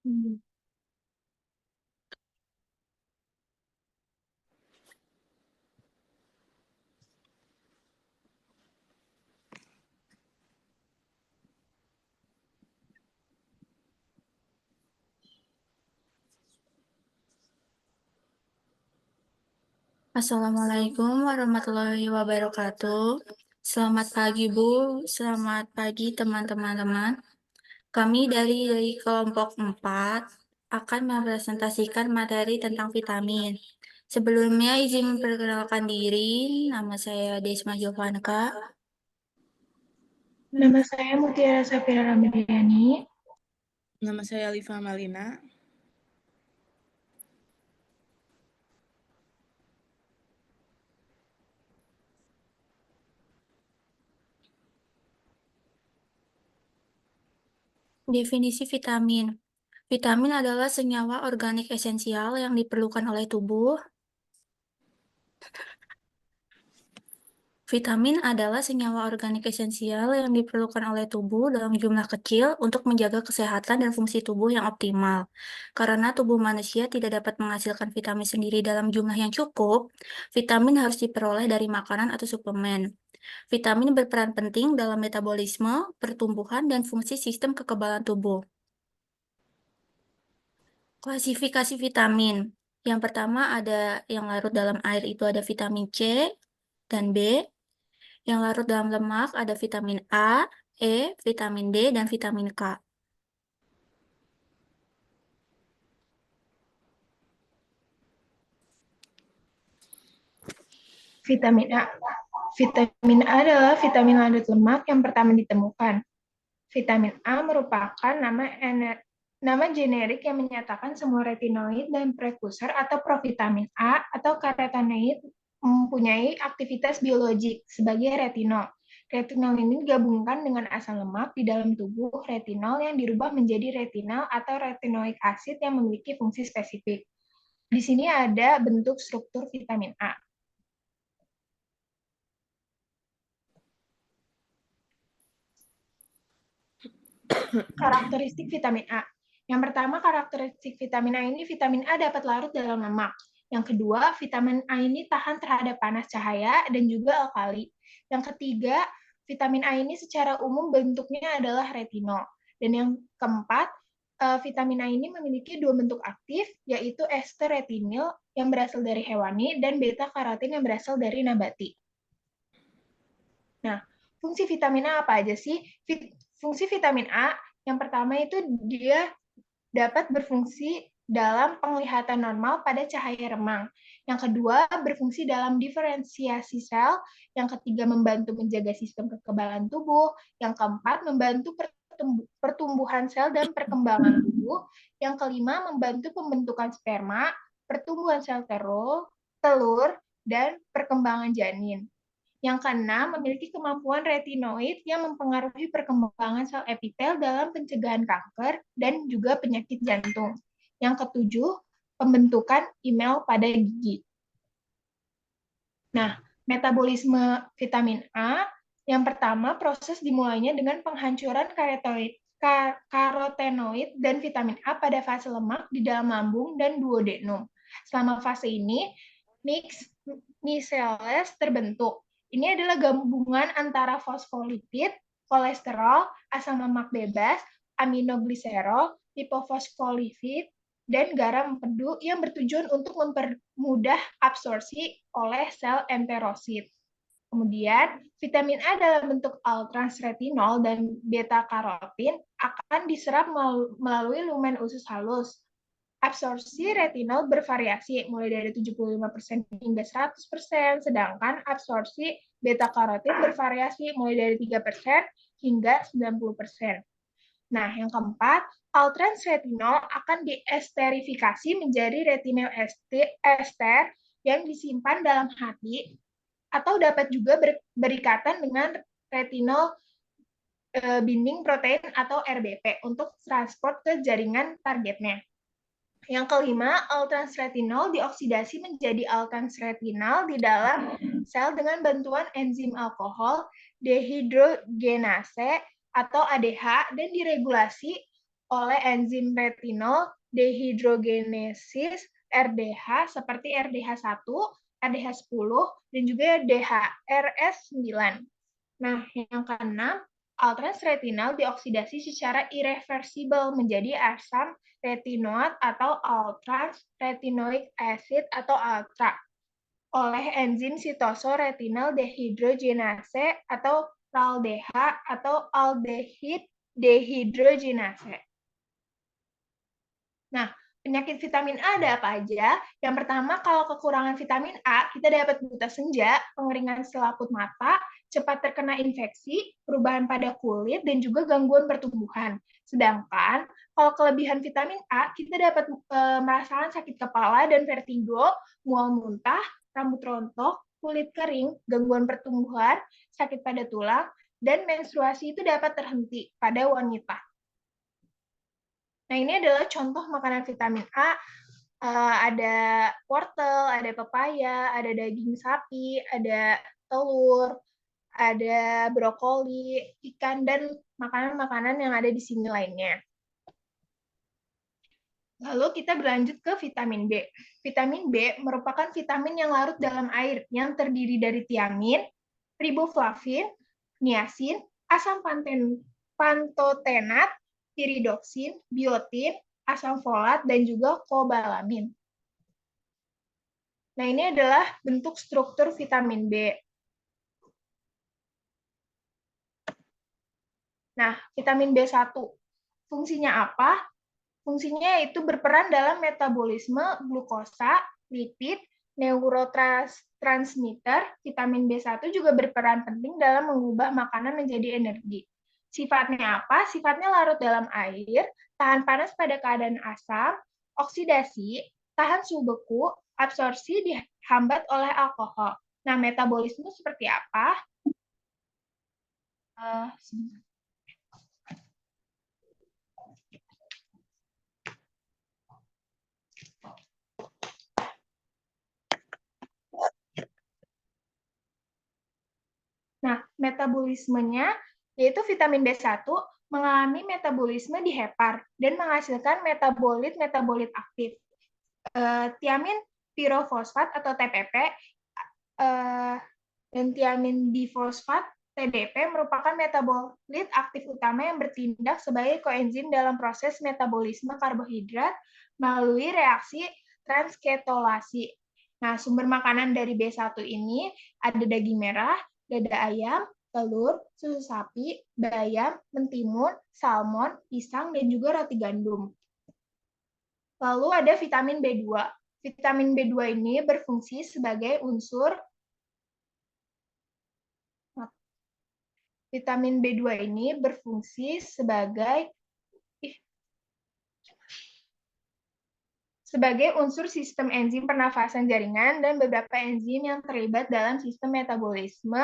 Hmm. Assalamualaikum warahmatullahi wabarakatuh. Selamat pagi, Bu. Selamat pagi, teman-teman. Kami dari kelompok 4 akan mempresentasikan materi tentang vitamin. Sebelumnya, izin memperkenalkan diri. Nama saya Desma Jovanka. Nama saya Mutiara Safira Ramadhani. Nama saya Liva Malina. Definisi vitamin. Vitamin adalah senyawa organik esensial yang diperlukan oleh tubuh. Vitamin adalah senyawa organik esensial yang diperlukan oleh tubuh dalam jumlah kecil untuk menjaga kesehatan dan fungsi tubuh yang optimal. Karena tubuh manusia tidak dapat menghasilkan vitamin sendiri dalam jumlah yang cukup, vitamin harus diperoleh dari makanan atau suplemen. Vitamin berperan penting dalam metabolisme, pertumbuhan, dan fungsi sistem kekebalan tubuh. Klasifikasi vitamin. Yang pertama ada yang larut dalam air itu ada vitamin C dan B. Yang larut dalam lemak ada vitamin A, E, vitamin D, dan vitamin K. Vitamin A. Vitamin A adalah vitamin larut lemak yang pertama ditemukan. Vitamin A merupakan nama generik yang menyatakan semua retinoid dan prekursor atau provitamin A atau karotenoid mempunyai aktivitas biologik sebagai retinol. Retinol ini digabungkan dengan asam lemak di dalam tubuh retinol yang dirubah menjadi retinal atau retinoic acid yang memiliki fungsi spesifik. Di sini ada bentuk struktur vitamin A. Karakteristik vitamin A. Yang pertama, karakteristik vitamin A ini, vitamin A dapat larut dalam lemak. Yang kedua, vitamin A ini tahan terhadap panas cahaya dan juga alkali. Yang ketiga, vitamin A ini secara umum bentuknya adalah retinol. Dan yang keempat, vitamin A ini memiliki dua bentuk aktif, yaitu ester retinil yang berasal dari hewani dan beta karotin yang berasal dari nabati. Nah, fungsi vitamin A apa aja sih? Fungsi vitamin A yang pertama itu dia dapat berfungsi dalam penglihatan normal pada cahaya remang. Yang kedua, berfungsi dalam diferensiasi sel. Yang ketiga, membantu menjaga sistem kekebalan tubuh. Yang keempat, membantu pertumbuhan sel dan perkembangan tubuh. Yang kelima, membantu pembentukan sperma, pertumbuhan sel telur, dan perkembangan janin. Yang keenam, memiliki kemampuan retinoid yang mempengaruhi perkembangan sel epitel dalam pencegahan kanker dan juga penyakit jantung. Yang ketujuh, pembentukan email pada gigi. Nah, metabolisme vitamin A, yang pertama proses dimulainya dengan penghancuran karotenoid dan vitamin A pada fase lemak di dalam lambung dan duodenum. Selama fase ini, micelles terbentuk. Ini adalah gabungan antara fosfolipid, kolesterol, asam lemak bebas, aminogliserol, lipofosfolipid, dan garam empedu yang bertujuan untuk mempermudah absorpsi oleh sel enterosit. Kemudian, vitamin A dalam bentuk L-transretinol dan beta-karotin akan diserap melalui lumen usus halus. Absorpsi retinol bervariasi mulai dari 75% hingga 100%, sedangkan absorpsi beta-karotin bervariasi mulai dari 3% hingga 90%. Nah, yang keempat, L-transretinol akan diesterifikasi menjadi retinol ester yang disimpan dalam hati atau dapat juga berikatan dengan retinol binding protein atau RBP untuk transport ke jaringan targetnya. Yang kelima, L-transretinol dioksidasi menjadi L-transretinal di dalam sel dengan bantuan enzim alkohol dehidrogenase atau ADH dan diregulasi oleh enzim retinol dehydrogenesis RDH seperti RDH1, RDH10, dan juga DHRS9. Nah, yang keenam, all-trans retinal dioksidasi secara irreversibel menjadi asam retinoat atau all-trans retinoic acid atau ALTRA oleh enzim sitoso retinal dehydrogenase atau RALDH atau aldehid dehydrogenase. Nah, penyakit vitamin A ada apa aja? Yang pertama, kalau kekurangan vitamin A, kita dapat buta senja, pengeringan selaput mata, cepat terkena infeksi, perubahan pada kulit, dan juga gangguan pertumbuhan. Sedangkan, kalau kelebihan vitamin A, kita dapat merasakan sakit kepala dan vertigo, mual muntah, rambut rontok, kulit kering, gangguan pertumbuhan, sakit pada tulang, dan menstruasi itu dapat terhenti pada wanita. Nah, ini adalah contoh makanan vitamin A. Ada wortel, ada pepaya, ada daging sapi, ada telur, ada brokoli, ikan, dan makanan-makanan yang ada di sini lainnya. Lalu kita berlanjut ke vitamin B. Vitamin B merupakan vitamin yang larut dalam air yang terdiri dari tiamin, riboflavin, niacin, asam pantotenat, piridoksin, biotin, asam folat, dan juga kobalamin. Nah, ini adalah bentuk struktur vitamin B. Nah, vitamin B1, fungsinya apa? Fungsinya yaitu berperan dalam metabolisme glukosa, lipid, neurotransmitter. Vitamin B1 juga berperan penting dalam mengubah makanan menjadi energi. Sifatnya apa? Sifatnya larut dalam air, tahan panas pada keadaan asam, oksidasi, tahan suhu beku, absorpsi dihambat oleh alkohol. Nah, metabolisme seperti apa? Nah, metabolismenya yaitu vitamin B1 mengalami metabolisme di hepar dan menghasilkan metabolit-metabolit aktif. Tiamin pirofosfat atau TPP dan tiamin difosfat TDP merupakan metabolit aktif utama yang bertindak sebagai koenzim dalam proses metabolisme karbohidrat melalui reaksi transketolasi. Nah, sumber makanan dari B1 ini ada daging merah, dada ayam, telur, susu sapi, bayam, mentimun, salmon, pisang, dan juga roti gandum. Lalu ada vitamin B2. Vitamin B2 ini berfungsi sebagai unsur unsur sistem enzim pernafasan jaringan dan beberapa enzim yang terlibat dalam sistem metabolisme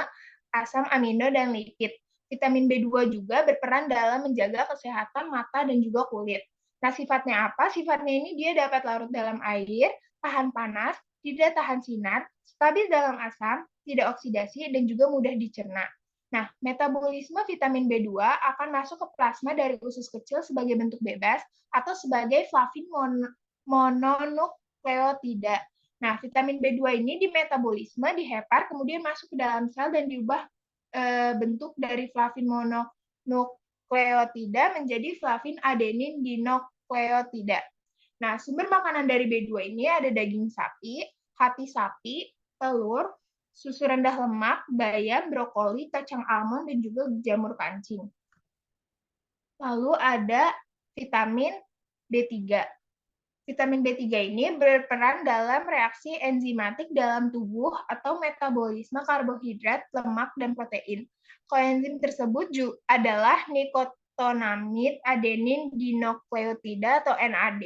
asam amino dan lipid. Vitamin B2 juga berperan dalam menjaga kesehatan mata dan juga kulit. Nah, sifatnya apa? Sifatnya ini dia dapat larut dalam air, tahan panas, tidak tahan sinar, stabil dalam asam, tidak oksidasi, dan juga mudah dicerna. Nah, metabolisme vitamin B2 akan masuk ke plasma dari usus kecil sebagai bentuk bebas atau sebagai flavin mononukleotida. Nah, vitamin B2 ini di metabolisme di hepar kemudian masuk ke dalam sel dan diubah bentuk dari flavin mononukleotida menjadi flavin adenin dinukleotida. Nah, sumber makanan dari B2 ini ada daging sapi, hati sapi, telur, susu rendah lemak, bayam, brokoli, kacang almond, dan juga jamur kancing. Lalu ada vitamin B3. Vitamin B3 ini berperan dalam reaksi enzimatik dalam tubuh atau metabolisme karbohidrat, lemak, dan protein. Koenzim tersebut adalah nikotinamid adenin dinukleotida atau NAD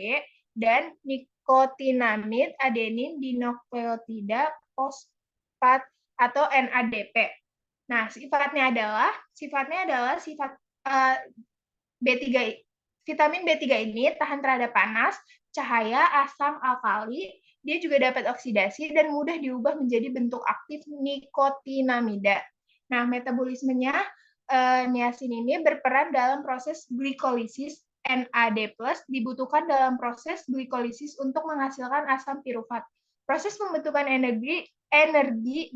dan nikotinamid adenin dinukleotida fosfat atau NADP. Nah, sifatnya adalah B3. Vitamin B3 ini tahan terhadap panas, cahaya, asam, alkali. Dia juga dapat oksidasi dan mudah diubah menjadi bentuk aktif nikotinamida. Nah, metabolismenya niacin ini berperan dalam proses glikolisis NAD+ dibutuhkan dalam proses glikolisis untuk menghasilkan asam pirufat. Proses pembentukan energi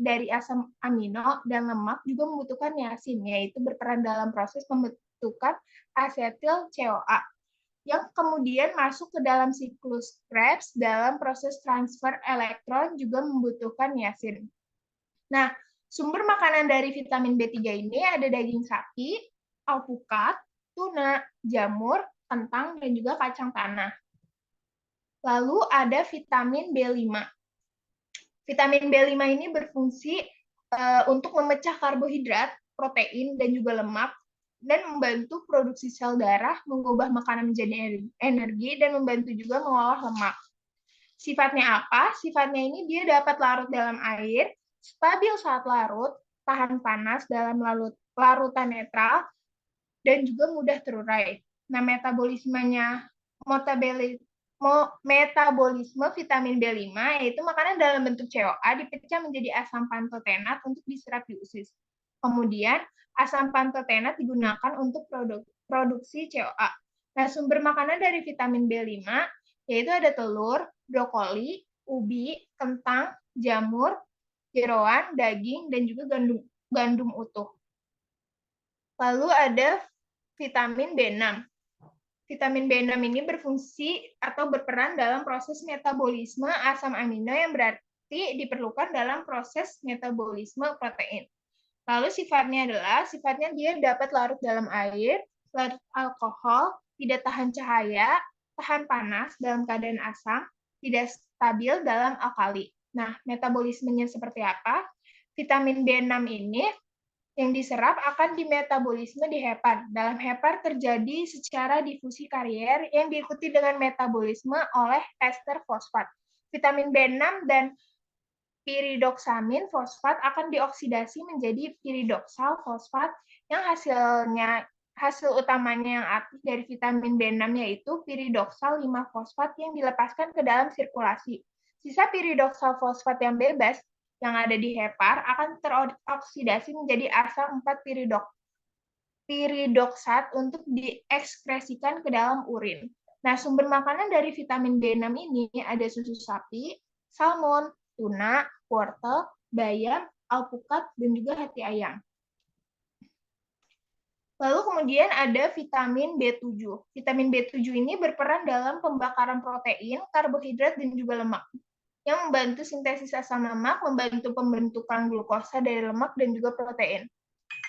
dari asam amino dan lemak juga membutuhkan niacin, yaitu berperan dalam proses pembentukan asetil CoA yang kemudian masuk ke dalam siklus Krebs dalam proses transfer elektron juga membutuhkan niacin. Nah, sumber makanan dari vitamin B3 ini ada daging sapi, alpukat, tuna, jamur, kentang, dan juga kacang tanah. Lalu ada vitamin B5. Vitamin B5 ini berfungsi untuk memecah karbohidrat, protein, dan juga lemak, dan membantu produksi sel darah, mengubah makanan menjadi energi, dan membantu juga mengolah lemak. Sifatnya apa? Sifatnya ini dia dapat larut dalam air, stabil saat larut, tahan panas dalam larutan netral, dan juga mudah terurai. Nah, metabolisme vitamin B5 yaitu makanan dalam bentuk CoA dipecah menjadi asam pantotenat untuk diserap di usus. Kemudian, asam pantotenat digunakan untuk produksi CoA. Nah, sumber makanan dari vitamin B5 yaitu ada telur, brokoli, ubi, kentang, jamur, jeroan, daging, dan juga gandum utuh. Lalu ada vitamin B6. Vitamin B6 ini berfungsi atau berperan dalam proses metabolisme asam amino yang berarti diperlukan dalam proses metabolisme protein. Lalu sifatnya dia dapat larut dalam air, larut alkohol, tidak tahan cahaya, tahan panas dalam keadaan asam, tidak stabil dalam alkali. Nah, metabolismenya seperti apa? Vitamin B6 ini yang diserap akan dimetabolisme di hepar. Dalam hepar terjadi secara difusi karier yang diikuti dengan metabolisme oleh ester fosfat. Vitamin B6 dan piridoksamin fosfat akan dioksidasi menjadi piridoksal fosfat yang hasil utamanya yang aktif dari vitamin B6 yaitu piridoksal 5-fosfat yang dilepaskan ke dalam sirkulasi. Sisa piridoksal fosfat yang bebas yang ada di hepar akan teroksidasi menjadi asam 4-piridoksat untuk diekskresikan ke dalam urin. Nah, sumber makanan dari vitamin B6 ini ada susu sapi, salmon, tuna, wortel, bayam, alpukat, dan juga hati ayam. Lalu kemudian ada vitamin B7. Vitamin B7 ini berperan dalam pembakaran protein, karbohidrat, dan juga lemak, yang membantu sintesis asam lemak, membantu pembentukan glukosa dari lemak dan juga protein.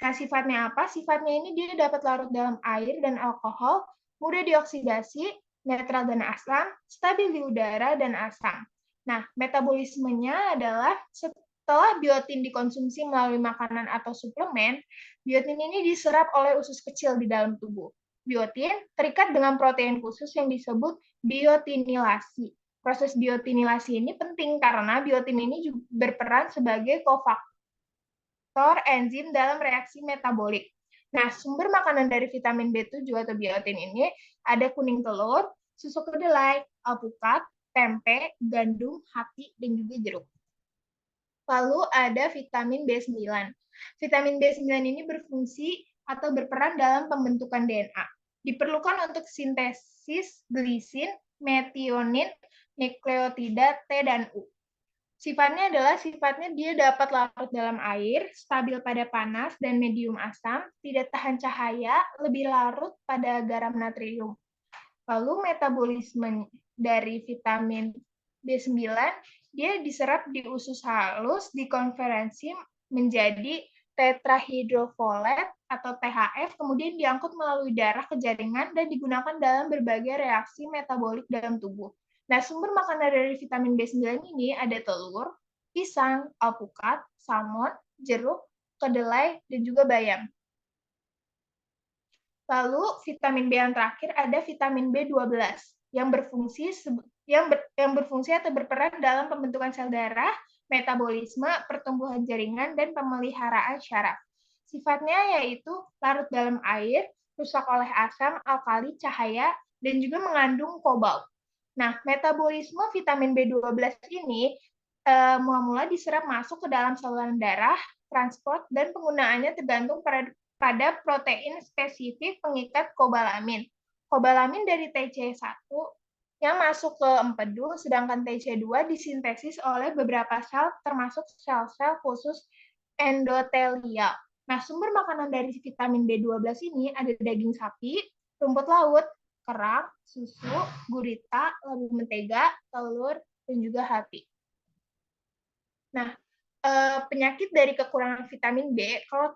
Nah, sifatnya apa? Sifatnya ini dia dapat larut dalam air dan alkohol, mudah dioksidasi, netral dan asam, stabil di udara dan asam. Nah, metabolismenya adalah setelah biotin dikonsumsi melalui makanan atau suplemen, biotin ini diserap oleh usus kecil di dalam tubuh. Biotin terikat dengan protein khusus yang disebut biotinilasi. Proses biotinilasi ini penting karena biotin ini juga berperan sebagai kofaktor enzim dalam reaksi metabolik. Nah, sumber makanan dari vitamin B7 atau biotin ini ada kuning telur, susu kedelai, alpukat, tempe, gandum, hati, dan juga jeruk. Lalu ada vitamin B9. Vitamin B9 ini berfungsi atau berperan dalam pembentukan DNA. Diperlukan untuk sintesis glisin, metionin, nukleotida T dan U. Sifatnya dia dapat larut dalam air, stabil pada panas dan medium asam, tidak tahan cahaya, lebih larut pada garam natrium. Lalu metabolisme dari vitamin B9, dia diserap di usus halus, dikonversi menjadi tetrahydrofolat atau THF, kemudian diangkut melalui darah ke jaringan dan digunakan dalam berbagai reaksi metabolik dalam tubuh. Nah, sumber makanan dari vitamin B9 ini ada telur, pisang, alpukat, salmon, jeruk, kedelai, dan juga bayam. Lalu vitamin B yang terakhir ada vitamin B12 yang berfungsi atau berperan dalam pembentukan sel darah, metabolisme, pertumbuhan jaringan, dan pemeliharaan syaraf. Sifatnya yaitu larut dalam air, rusak oleh asam, alkali, cahaya, dan juga mengandung kobalt. Nah, metabolisme vitamin B12 ini mula-mula diserap masuk ke dalam saluran darah, transport, dan penggunaannya tergantung pada protein spesifik pengikat kobalamin. Kobalamin dari TC1 yang masuk ke empedu, sedangkan TC2 disintesis oleh beberapa sel termasuk sel-sel khusus endotelial. Nah, sumber makanan dari vitamin B12 ini ada daging sapi, rumput laut, kerang, susu, gurita, labu mentega, telur, dan juga hati. Nah, penyakit dari kekurangan vitamin B, kalau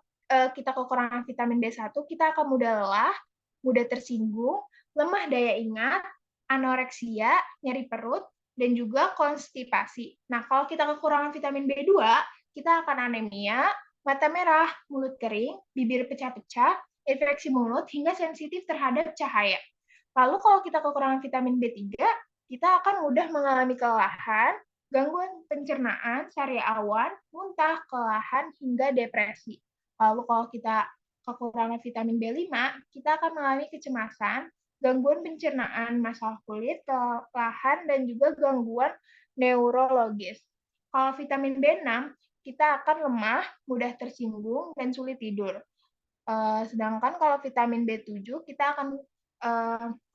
kita kekurangan vitamin B1, kita akan mudah lelah, mudah tersinggung, lemah daya ingat, anoreksia, nyeri perut, dan juga konstipasi. Nah, kalau kita kekurangan vitamin B2, kita akan anemia, mata merah, mulut kering, bibir pecah-pecah, infeksi mulut, hingga sensitif terhadap cahaya. Lalu kalau kita kekurangan vitamin B3, kita akan mudah mengalami kelelahan, gangguan pencernaan, sariawan, muntah, kelelahan, hingga depresi. Lalu kalau kita kekurangan vitamin B5, kita akan mengalami kecemasan, gangguan pencernaan, masalah kulit, kelelahan, dan juga gangguan neurologis. Kalau vitamin B6, kita akan lemah, mudah tersinggung, dan sulit tidur. Sedangkan kalau vitamin B7, kita akan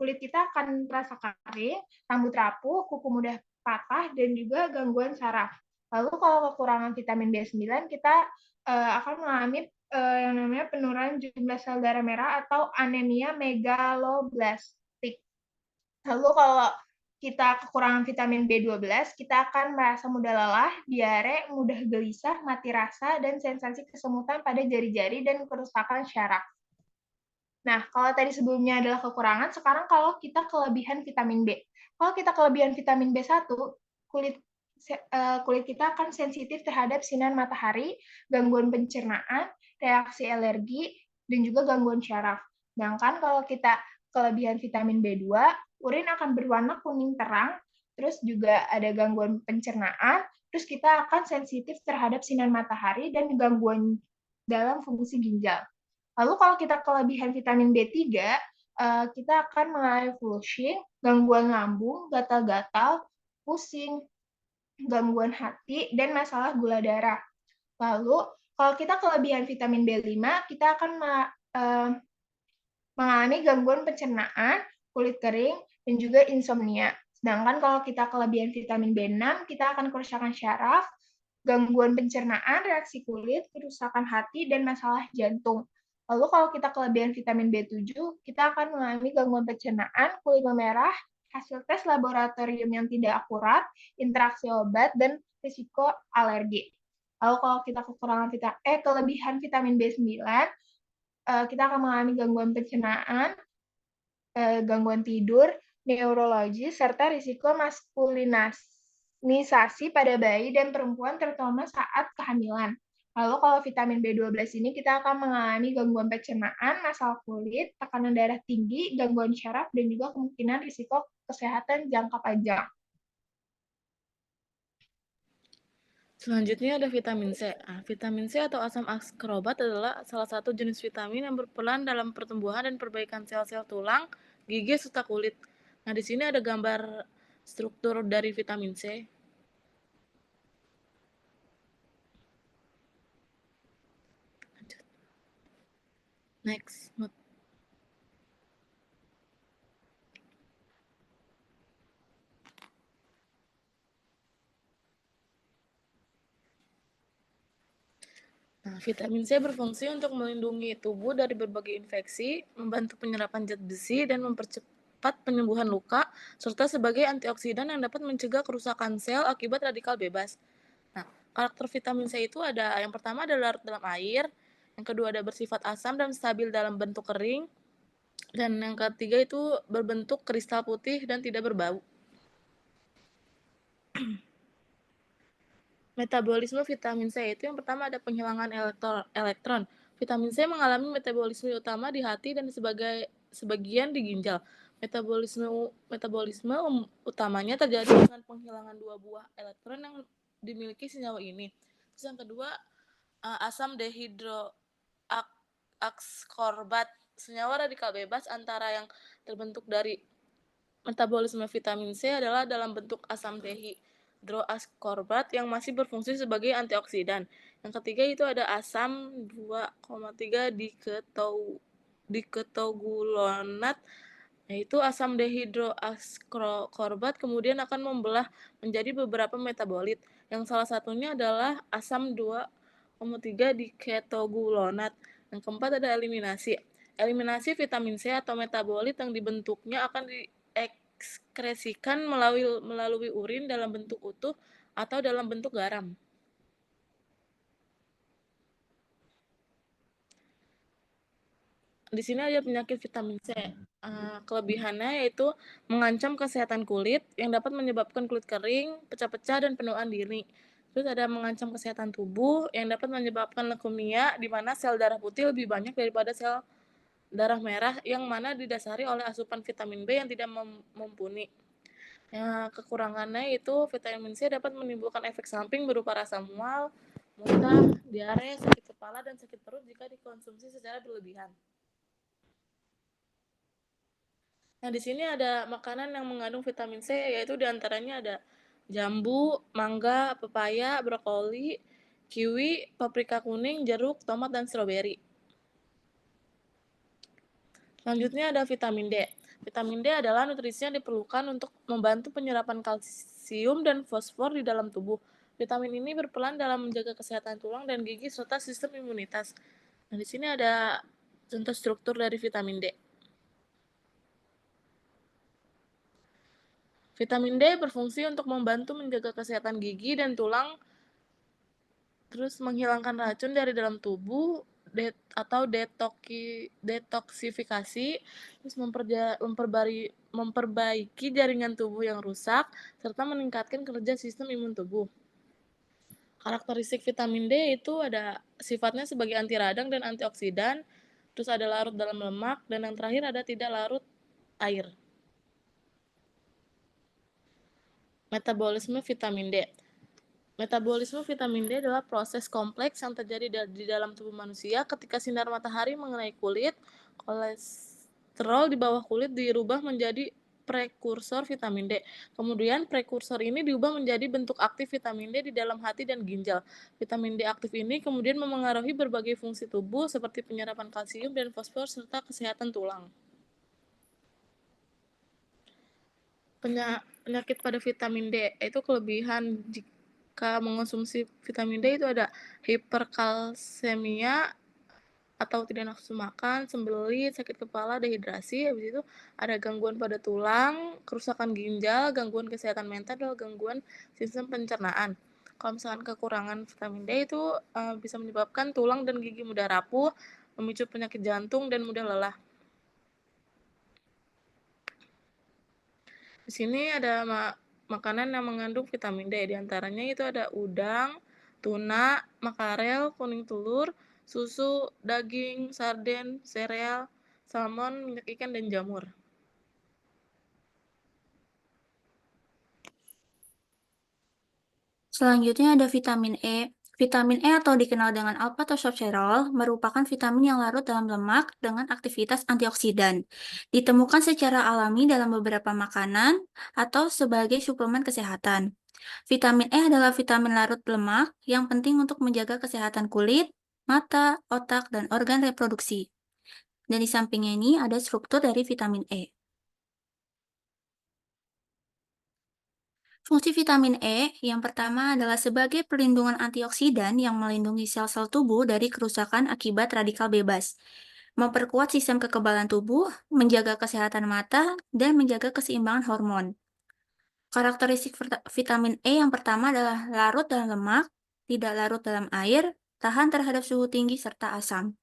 kulit kita akan terasa kering, rambut rapuh, kuku mudah patah, dan juga gangguan saraf. Lalu kalau kekurangan vitamin B9, kita akan mengalami yang namanya penurunan jumlah sel darah merah atau anemia megaloblastik. Lalu kalau kita kekurangan vitamin B12, kita akan merasa mudah lelah, diare, mudah gelisah, mati rasa, dan sensasi kesemutan pada jari-jari dan kerusakan syaraf. Nah, kalau tadi sebelumnya adalah kekurangan, sekarang kalau kita kelebihan vitamin B. Kalau kita kelebihan vitamin B1, kulit kita akan sensitif terhadap sinar matahari, gangguan pencernaan, reaksi alergi, dan juga gangguan syaraf. Sedangkan kalau kita kelebihan vitamin B2, urin akan berwarna kuning terang, terus juga ada gangguan pencernaan, terus kita akan sensitif terhadap sinar matahari dan gangguan dalam fungsi ginjal. Lalu kalau kita kelebihan vitamin B3, kita akan mengalami flushing, gangguan lambung, gatal-gatal, pusing, gangguan hati, dan masalah gula darah. Lalu kalau kita kelebihan vitamin B5, kita akan mengalami gangguan pencernaan, kulit kering, dan juga insomnia. Sedangkan kalau kita kelebihan vitamin B6, kita akan kerusakan syaraf, gangguan pencernaan, reaksi kulit, kerusakan hati, dan masalah jantung. Lalu kalau kita kelebihan vitamin B7, kita akan mengalami gangguan pencernaan, kulit memerah, hasil tes laboratorium yang tidak akurat, interaksi obat, dan risiko alergi. Lalu kalau kita kelebihan vitamin B9, kita akan mengalami gangguan pencernaan, gangguan tidur, neurologis, serta risiko maskulinisasi pada bayi dan perempuan terutama saat kehamilan. Lalu kalau vitamin B12 ini kita akan mengalami gangguan pencernaan, masalah kulit, tekanan darah tinggi, gangguan syaraf, dan juga kemungkinan risiko kesehatan jangka panjang. Selanjutnya ada vitamin C. Vitamin C atau asam ascorbat adalah salah satu jenis vitamin yang berperan dalam pertumbuhan dan perbaikan sel-sel tulang, gigi, serta kulit. Nah, di sini ada gambar struktur dari vitamin C. Next. Nah, vitamin C berfungsi untuk melindungi tubuh dari berbagai infeksi, membantu penyerapan zat besi, dan mempercepat penyembuhan luka, serta sebagai antioksidan yang dapat mencegah kerusakan sel akibat radikal bebas. Nah, karakter vitamin C itu ada, yang pertama adalah larut dalam air, yang kedua ada bersifat asam dan stabil dalam bentuk kering, dan yang ketiga itu berbentuk kristal putih dan tidak berbau. Metabolisme vitamin C itu yang pertama ada penghilangan elektron. Vitamin C mengalami metabolisme utama di hati dan sebagian di ginjal. Metabolisme utamanya terjadi dengan penghilangan 2 buah elektron yang dimiliki senyawa ini. Terus yang kedua, asam dehidroascorbat, senyawa radikal bebas antara yang terbentuk dari metabolisme vitamin C adalah dalam bentuk asam dehidroascorbat yang masih berfungsi sebagai antioksidan. Yang ketiga itu ada asam 2,3 diketogulonat yaitu asam dehidroaskorbat kemudian akan membelah menjadi beberapa metabolit, yang salah satunya adalah asam 2,3 diketogulonat. Yang keempat ada eliminasi. Eliminasi vitamin C atau metabolit yang dibentuknya akan diekskresikan melalui urin dalam bentuk utuh atau dalam bentuk garam. Di sini ada penyakit vitamin C. Kelebihannya yaitu mengancam kesehatan kulit yang dapat menyebabkan kulit kering, pecah-pecah, dan penuaan dini. Terus ada mengancam kesehatan tubuh yang dapat menyebabkan leukemia, di mana sel darah putih lebih banyak daripada sel darah merah yang mana didasari oleh asupan vitamin B yang tidak mumpuni. Kekurangannya itu vitamin C dapat menimbulkan efek samping berupa rasa mual, muntah, diare, sakit kepala, dan sakit perut jika dikonsumsi secara berlebihan. Nah, di sini ada makanan yang mengandung vitamin C, yaitu diantaranya ada jambu, mangga, pepaya, brokoli, kiwi, paprika kuning, jeruk, tomat, dan stroberi. Selanjutnya ada vitamin D. Vitamin D adalah nutrisi yang diperlukan untuk membantu penyerapan kalsium dan fosfor di dalam tubuh. Vitamin ini berperan dalam menjaga kesehatan tulang dan gigi serta sistem imunitas. Nah, di sini ada contoh struktur dari vitamin D. Vitamin D berfungsi untuk membantu menjaga kesehatan gigi dan tulang, terus menghilangkan racun dari dalam tubuh, atau detoksifikasi, terus memperbaiki jaringan tubuh yang rusak, serta meningkatkan kerja sistem imun tubuh. Karakteristik vitamin D itu ada sifatnya sebagai anti radang dan antioksidan, terus ada larut dalam lemak, dan yang terakhir ada tidak larut air. Metabolisme vitamin D. Metabolisme vitamin D adalah proses kompleks yang terjadi di dalam tubuh manusia ketika sinar matahari mengenai kulit. Kolesterol di bawah kulit dirubah menjadi prekursor vitamin D. Kemudian prekursor ini diubah menjadi bentuk aktif vitamin D di dalam hati dan ginjal. Vitamin D aktif ini kemudian memengaruhi berbagai fungsi tubuh seperti penyerapan kalsium dan fosfor serta kesehatan tulang. Penyakit pada vitamin D itu kelebihan jika mengonsumsi vitamin D itu ada hiperkalsemia atau tidak nafsu makan, sembelit, sakit kepala, dehidrasi. Habis itu ada gangguan pada tulang, kerusakan ginjal, gangguan kesehatan mental, dan gangguan sistem pencernaan. Kalau misalkan kekurangan vitamin D itu bisa menyebabkan tulang dan gigi mudah rapuh, memicu penyakit jantung, dan mudah lelah. Di sini ada makanan yang mengandung vitamin D, diantaranya itu ada udang, tuna, makarel, kuning telur, susu, daging, sarden, sereal, salmon, minyak ikan, dan jamur. Selanjutnya ada vitamin E. Vitamin E atau dikenal dengan alpha-tocopherol merupakan vitamin yang larut dalam lemak dengan aktivitas antioksidan. Ditemukan secara alami dalam beberapa makanan atau sebagai suplemen kesehatan. Vitamin E adalah vitamin larut lemak yang penting untuk menjaga kesehatan kulit, mata, otak, dan organ reproduksi. Dan di sampingnya ini ada struktur dari vitamin E. Fungsi vitamin E yang pertama adalah sebagai perlindungan antioksidan yang melindungi sel-sel tubuh dari kerusakan akibat radikal bebas, memperkuat sistem kekebalan tubuh, menjaga kesehatan mata, dan menjaga keseimbangan hormon. Karakteristik vitamin E yang pertama adalah larut dalam lemak, tidak larut dalam air, tahan terhadap suhu tinggi, serta asam.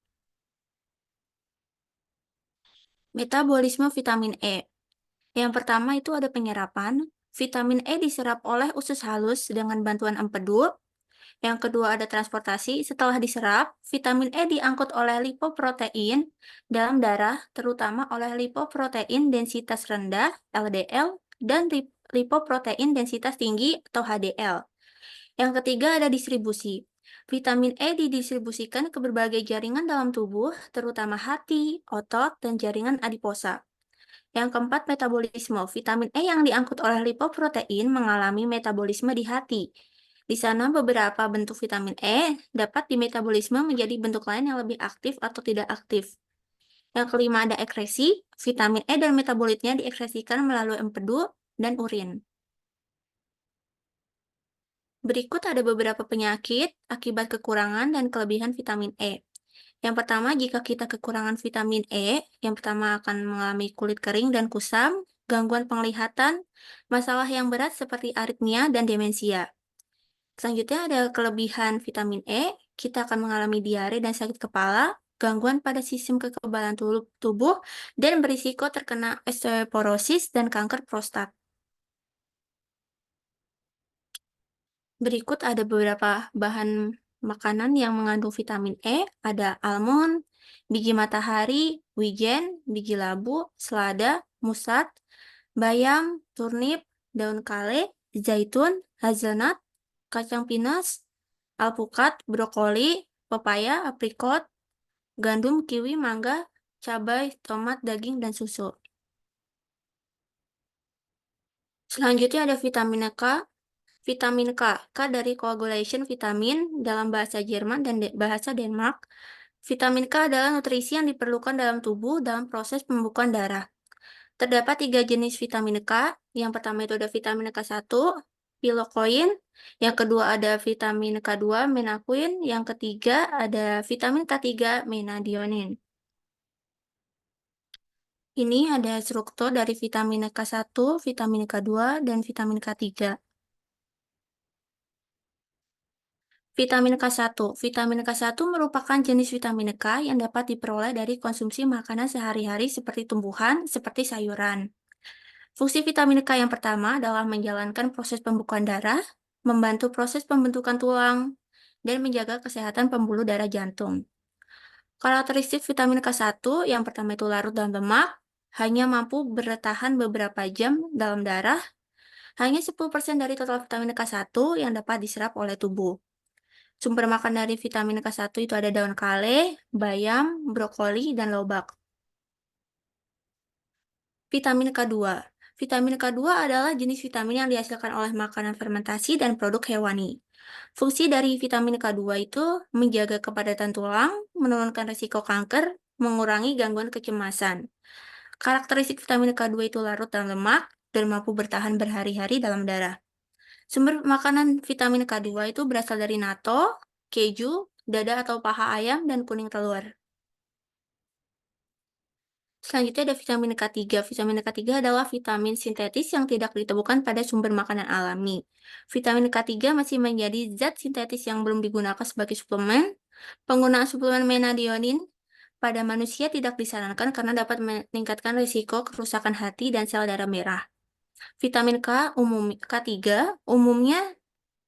Metabolisme vitamin E. Yang pertama itu ada penyerapan. Vitamin E diserap oleh usus halus dengan bantuan empedu. Yang kedua ada transportasi. Setelah diserap, vitamin E diangkut oleh lipoprotein dalam darah, terutama oleh lipoprotein densitas rendah (LDL) dan lipoprotein densitas tinggi atau HDL. Yang ketiga ada distribusi. Vitamin E didistribusikan ke berbagai jaringan dalam tubuh, terutama hati, otot, dan jaringan adiposa. Yang keempat, metabolisme. Vitamin E yang diangkut oleh lipoprotein mengalami metabolisme di hati. Di sana beberapa bentuk vitamin E dapat dimetabolisme menjadi bentuk lain yang lebih aktif atau tidak aktif. Yang kelima ada ekresi, vitamin E dan metabolitnya diekskresikan melalui empedu dan urin. Berikut ada beberapa penyakit akibat kekurangan dan kelebihan vitamin E. Yang pertama, jika kita kekurangan vitamin E, yang pertama akan mengalami kulit kering dan kusam, gangguan penglihatan, masalah yang berat seperti aritmia dan demensia. Selanjutnya ada kelebihan vitamin E, kita akan mengalami diare dan sakit kepala, gangguan pada sistem kekebalan tubuh, dan berisiko terkena osteoporosis dan kanker prostat. Berikut ada beberapa bahan makanan yang mengandung vitamin E, ada almond, biji matahari, wijen, biji labu, selada, muskat, bayam, turnip, daun kale, zaitun, hazelnut, kacang pinus, alpukat, brokoli, pepaya, aprikot, gandum, kiwi, mangga, cabai, tomat, daging, dan susu. Selanjutnya ada vitamin K. Vitamin K, K dari coagulation vitamin dalam bahasa Jerman dan bahasa Denmark. Vitamin K adalah nutrisi yang diperlukan dalam tubuh dalam proses pembukaan darah. Terdapat 3 jenis vitamin K. Yang pertama itu ada vitamin K1, pilokoin. Yang kedua ada vitamin K2, menakuin. Yang ketiga ada vitamin K3, menadionin. Ini ada struktur dari vitamin K1, vitamin K2, dan vitamin K3. Vitamin K1. Vitamin K1 merupakan jenis vitamin K yang dapat diperoleh dari konsumsi makanan sehari-hari seperti tumbuhan, seperti sayuran. Fungsi vitamin K yang pertama adalah menjalankan proses pembukaan darah, membantu proses pembentukan tulang, dan menjaga kesehatan pembuluh darah jantung. Karakteristik vitamin K1 yang pertama itu larut dalam lemak, hanya mampu bertahan beberapa jam dalam darah, hanya 10% dari total vitamin K1 yang dapat diserap oleh tubuh. Sumber makan dari vitamin K1 itu ada daun kale, bayam, brokoli, dan lobak. Vitamin K2. Vitamin K2 adalah jenis vitamin yang dihasilkan oleh makanan fermentasi dan produk hewani. Fungsi dari vitamin K2 itu menjaga kepadatan tulang, menurunkan risiko kanker, mengurangi gangguan kecemasan. Karakteristik vitamin K2 itu larut dalam lemak dan mampu bertahan berhari-hari dalam darah. Sumber makanan vitamin K2 itu berasal dari natto, keju, dada atau paha ayam, dan kuning telur. Selanjutnya ada vitamin K3. Vitamin K3 adalah vitamin sintetis yang tidak ditemukan pada sumber makanan alami. Vitamin K3 masih menjadi zat sintetis yang belum digunakan sebagai suplemen. Penggunaan suplemen menadionin pada manusia tidak disarankan karena dapat meningkatkan risiko kerusakan hati dan sel darah merah. Vitamin K3 umumnya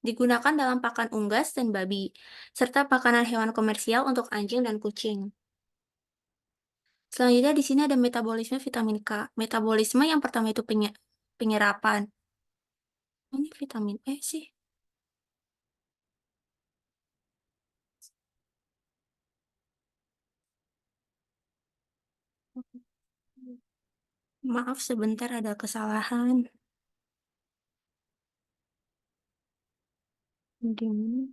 digunakan dalam pakan unggas dan babi, serta makanan hewan komersial untuk anjing dan kucing. Selanjutnya di sini ada metabolisme vitamin K. Metabolisme yang pertama itu penyerapan. Ini vitamin E sih. Maaf sebentar ada kesalahan. Gimana?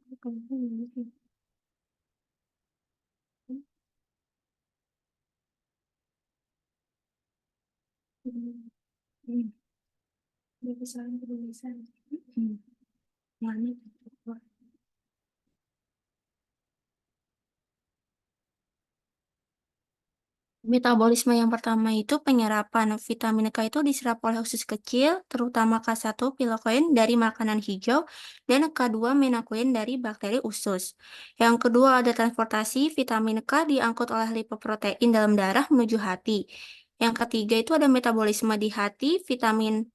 Mana? Metabolisme yang pertama itu penyerapan. Vitamin K itu diserap oleh usus kecil, terutama K1 pilokoin dari makanan hijau, dan K2 menakoin dari bakteri usus. Yang kedua ada transportasi, vitamin K diangkut oleh lipoprotein dalam darah menuju hati. Yang ketiga itu ada metabolisme di hati, vitamin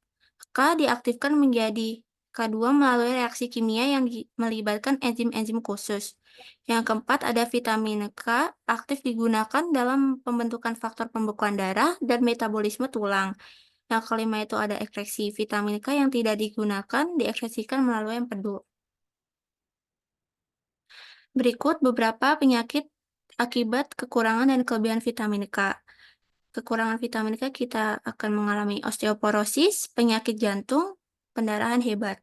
K diaktifkan menjadi K2 melalui reaksi kimia yang melibatkan enzim-enzim khusus. Yang keempat ada vitamin K aktif digunakan dalam pembentukan faktor pembekuan darah dan metabolisme tulang. Yang kelima itu ada ekstraksi vitamin K yang tidak digunakan diekspresikan melalui empedu. Berikut beberapa penyakit akibat kekurangan dan kelebihan vitamin K. Kekurangan vitamin K kita akan mengalami osteoporosis, penyakit jantung, pendarahan hebat.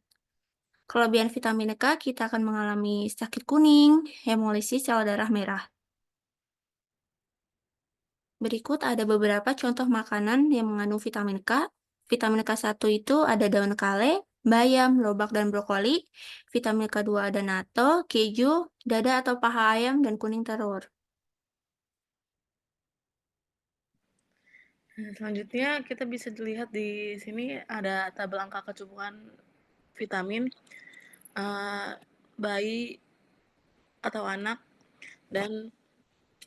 Kelebihan vitamin K kita akan mengalami sakit kuning, hemolisis sel darah merah. Berikut ada beberapa contoh makanan yang mengandung vitamin K. Vitamin K1 itu ada daun kale, bayam, lobak, dan brokoli. Vitamin K2 ada natto, keju, dada atau paha ayam, dan kuning telur. Nah, selanjutnya kita bisa dilihat di sini ada tabel angka kecukupan vitamin bayi atau anak dan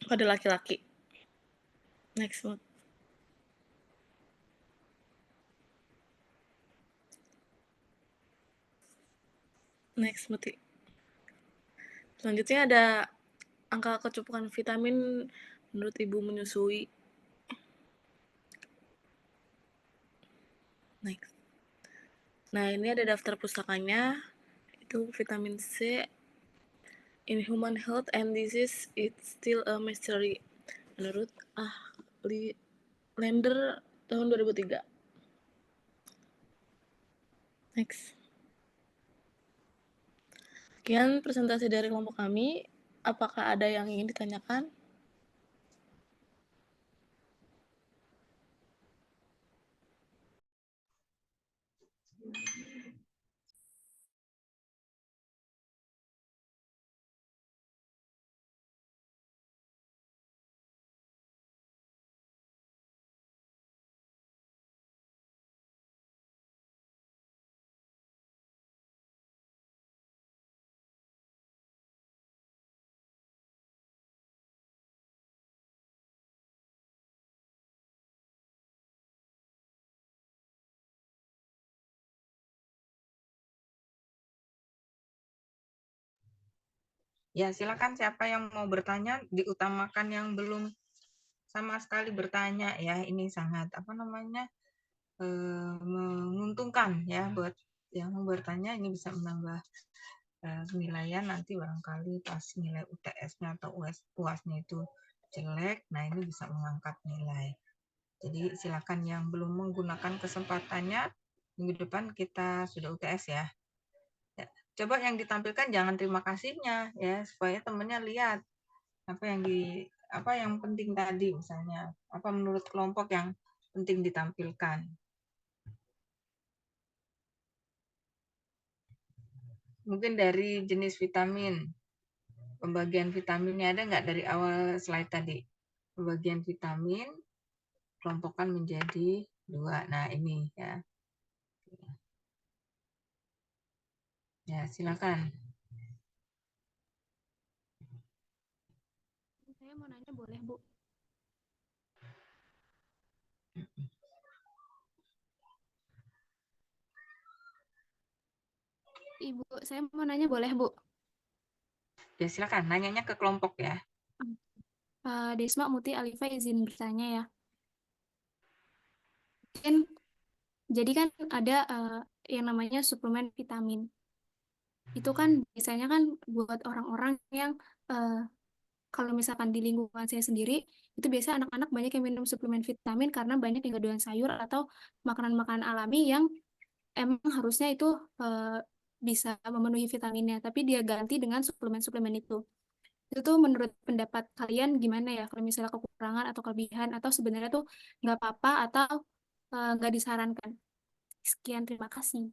pada laki-laki. Next one. Next, Muti. Selanjutnya ada angka kecukupan vitamin menurut ibu menyusui. Next. Nah, ini ada daftar pustakanya. Itu vitamin C. In human health and disease, it's still a mystery. Menurut ahli Lander tahun 2003. Next. Sekian presentasi dari kelompok kami. Apakah ada yang ingin ditanyakan? Ya, silakan siapa yang mau bertanya, diutamakan yang belum sama sekali bertanya ya. Ini sangat menguntungkan ya buat yang mau bertanya, ini bisa menambah penilaian nanti barangkali pas nilai UTS-nya atau UAS-nya itu jelek, nah ini bisa mengangkat nilai. Jadi silakan yang belum menggunakan kesempatannya, minggu depan kita sudah UTS ya. Coba yang ditampilkan jangan terima kasihnya ya, supaya temennya lihat apa yang penting tadi, misalnya apa menurut kelompok yang penting ditampilkan. Mungkin dari jenis vitamin, pembagian vitaminnya ada nggak dari awal slide tadi? Pembagian vitamin kelompokkan menjadi 2. Nah ini ya. Ya silakan. Saya mau nanya boleh, Bu? Ibu, saya mau nanya boleh, Bu? Ya silakan, nanyanya ke kelompok ya. Desma, Muti, Alifa izin bertanya ya. Mungkin, jadi kan ada yang namanya suplemen vitamin. Itu kan biasanya kan buat orang-orang yang kalau misalkan di lingkungan saya sendiri, itu biasa anak-anak banyak yang minum suplemen vitamin karena banyak yang kedoyan sayur atau makanan-makanan alami yang emang harusnya itu bisa memenuhi vitaminnya, tapi dia ganti dengan suplemen-suplemen itu. Itu tuh menurut pendapat kalian gimana ya? Kalau misalnya kekurangan atau kelebihan, atau sebenarnya tuh nggak apa-apa atau nggak disarankan? Sekian, terima kasih.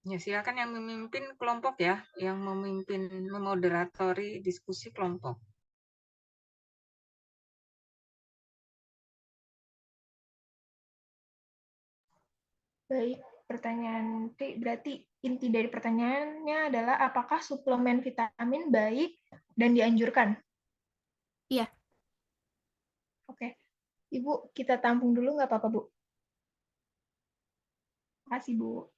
Ya silakan yang memimpin kelompok ya, yang memimpin memoderatori diskusi kelompok. Baik, pertanyaan berarti inti dari pertanyaannya adalah apakah suplemen vitamin baik dan dianjurkan? Iya. Oke, Ibu, kita tampung dulu nggak apa-apa, Bu? Terima kasih, Bu.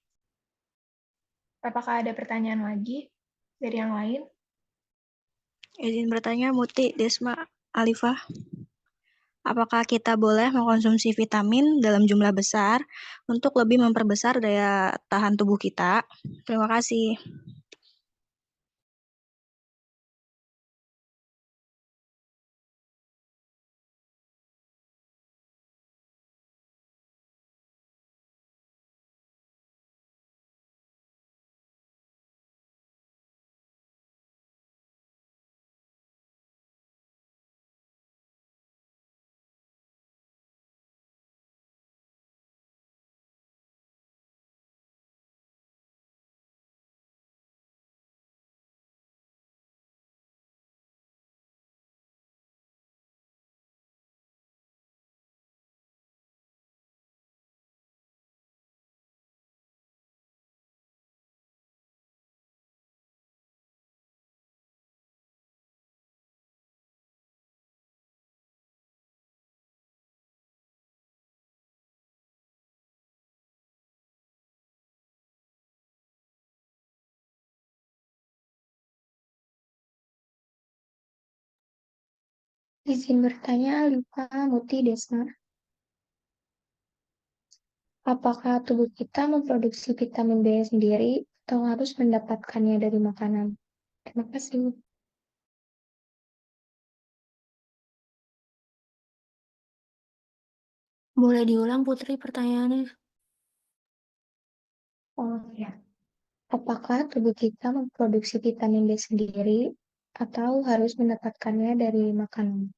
Apakah ada pertanyaan lagi dari yang lain? Izin bertanya, Muti, Desma, Alifah. Apakah kita boleh mengkonsumsi vitamin dalam jumlah besar untuk lebih memperbesar daya tahan tubuh kita? Terima kasih. Izin bertanya, Alifa, Muti, Desma. Apakah tubuh kita memproduksi vitamin B sendiri atau harus mendapatkannya dari makanan? Terima kasih. Boleh diulang, Putri, pertanyaannya? Oh ya, apakah tubuh kita memproduksi vitamin B sendiri atau harus mendapatkannya dari makanan?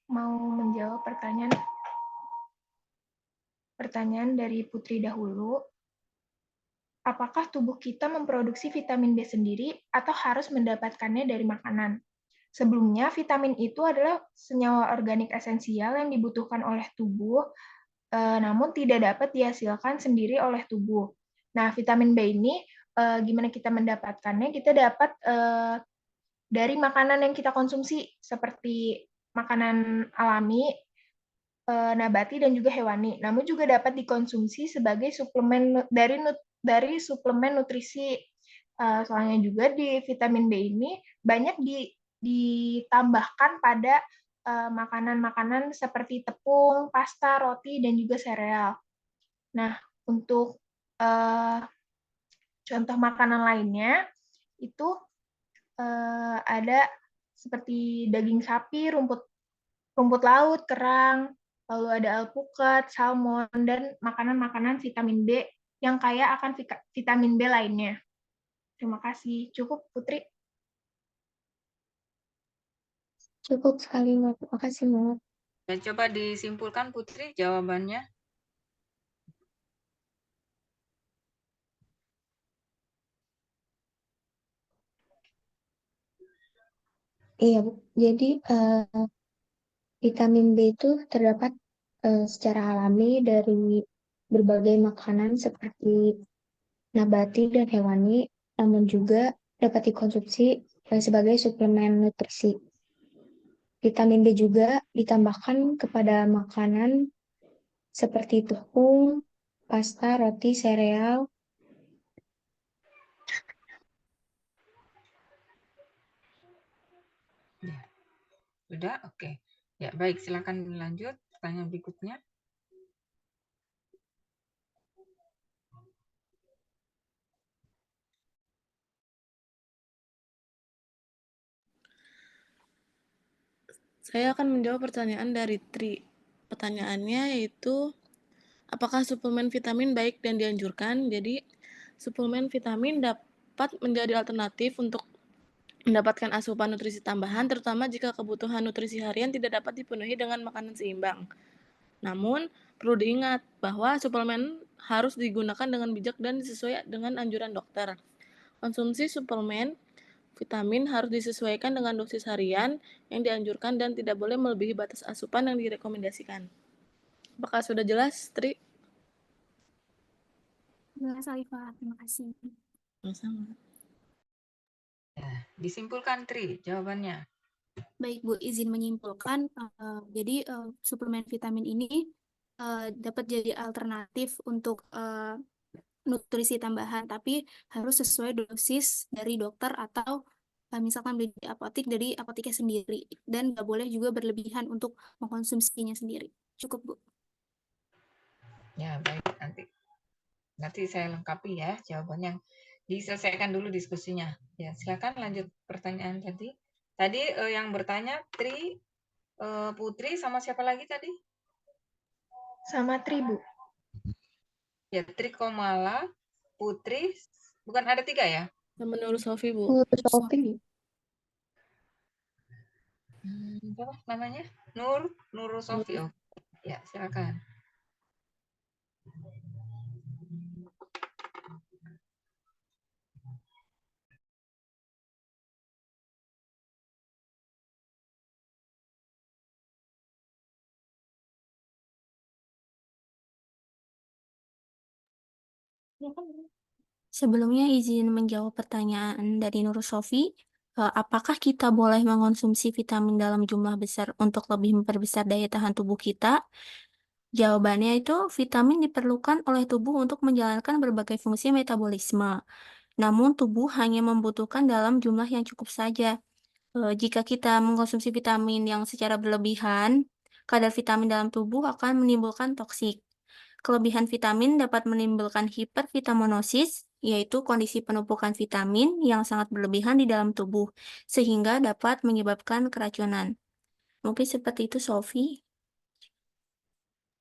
Mau menjawab pertanyaan dari Putri dahulu. Apakah tubuh kita memproduksi vitamin B sendiri atau harus mendapatkannya dari makanan? Sebelumnya, vitamin itu adalah senyawa organik esensial yang dibutuhkan oleh tubuh, namun tidak dapat dihasilkan sendiri oleh tubuh. Nah, vitamin B ini gimana kita mendapatkannya? Kita dapat dari makanan yang kita konsumsi, seperti makanan alami, nabati, dan juga hewani. Namun juga dapat dikonsumsi sebagai suplemen dari suplemen nutrisi. Soalnya juga di vitamin B ini banyak ditambahkan pada makanan-makanan seperti tepung, pasta, roti, dan juga sereal. Nah, untuk contoh makanan lainnya itu ada seperti daging sapi, rumput laut, kerang, lalu ada alpukat, salmon, dan makanan-makanan vitamin B yang kaya akan vitamin B lainnya. Terima kasih. Cukup, Putri? Cukup sekali, Mbak. Terima kasih, Mbak. Dan coba disimpulkan Putri jawabannya. Iya, Bu. Jadi vitamin B itu terdapat secara alami dari berbagai makanan seperti nabati dan hewani, namun juga dapat dikonsumsi sebagai suplemen nutrisi. Vitamin B juga ditambahkan kepada makanan seperti tepung, pasta, roti, sereal. Ya. Sudah? Oke. Ya, baik. Silakan lanjut. Pertanyaan berikutnya. Saya akan menjawab pertanyaan dari Tri. Pertanyaannya yaitu, apakah suplemen vitamin baik dan dianjurkan? Jadi, suplemen vitamin dapat menjadi alternatif untuk mendapatkan asupan nutrisi tambahan, terutama jika kebutuhan nutrisi harian tidak dapat dipenuhi dengan makanan seimbang. Namun, perlu diingat bahwa suplemen harus digunakan dengan bijak dan sesuai dengan anjuran dokter. Konsumsi suplemen vitamin harus disesuaikan dengan dosis harian yang dianjurkan dan tidak boleh melebihi batas asupan yang direkomendasikan. Apakah sudah jelas, Tri? Jelas, Alifah. Terima kasih. Sama. Ya, disimpulkan Tri jawabannya. Baik, Bu, izin menyimpulkan, jadi suplemen vitamin ini dapat jadi alternatif untuk nutrisi tambahan, tapi harus sesuai dosis dari dokter atau misalkan beli di apotek dari apoteknya sendiri, dan nggak boleh juga berlebihan untuk mengkonsumsinya sendiri. Cukup, Bu. Ya, baik, nanti saya lengkapi ya jawabannya. Diselesaikan dulu diskusinya. Ya, silakan lanjut pertanyaan tadi. Tadi yang bertanya Tri, Putri sama siapa lagi tadi? Sama Tri, Bu. Ya, Tri Komala, Putri, bukan ada 3 ya? Menurut Sofi, Bu. Sofi. Apa namanya? Nur Sofi. Oh, ya, silakan. Sebelumnya izin menjawab pertanyaan dari Nur Sofi, apakah kita boleh mengonsumsi vitamin dalam jumlah besar untuk lebih memperbesar daya tahan tubuh kita? Jawabannya itu vitamin diperlukan oleh tubuh untuk menjalankan berbagai fungsi metabolisme. Namun tubuh hanya membutuhkan dalam jumlah yang cukup saja. Jika kita mengkonsumsi vitamin yang secara berlebihan, kadar vitamin dalam tubuh akan menimbulkan toksik. Kelebihan vitamin dapat menimbulkan hipervitaminosis, yaitu kondisi penumpukan vitamin yang sangat berlebihan di dalam tubuh, sehingga dapat menyebabkan keracunan. Mungkin seperti itu, Sofi.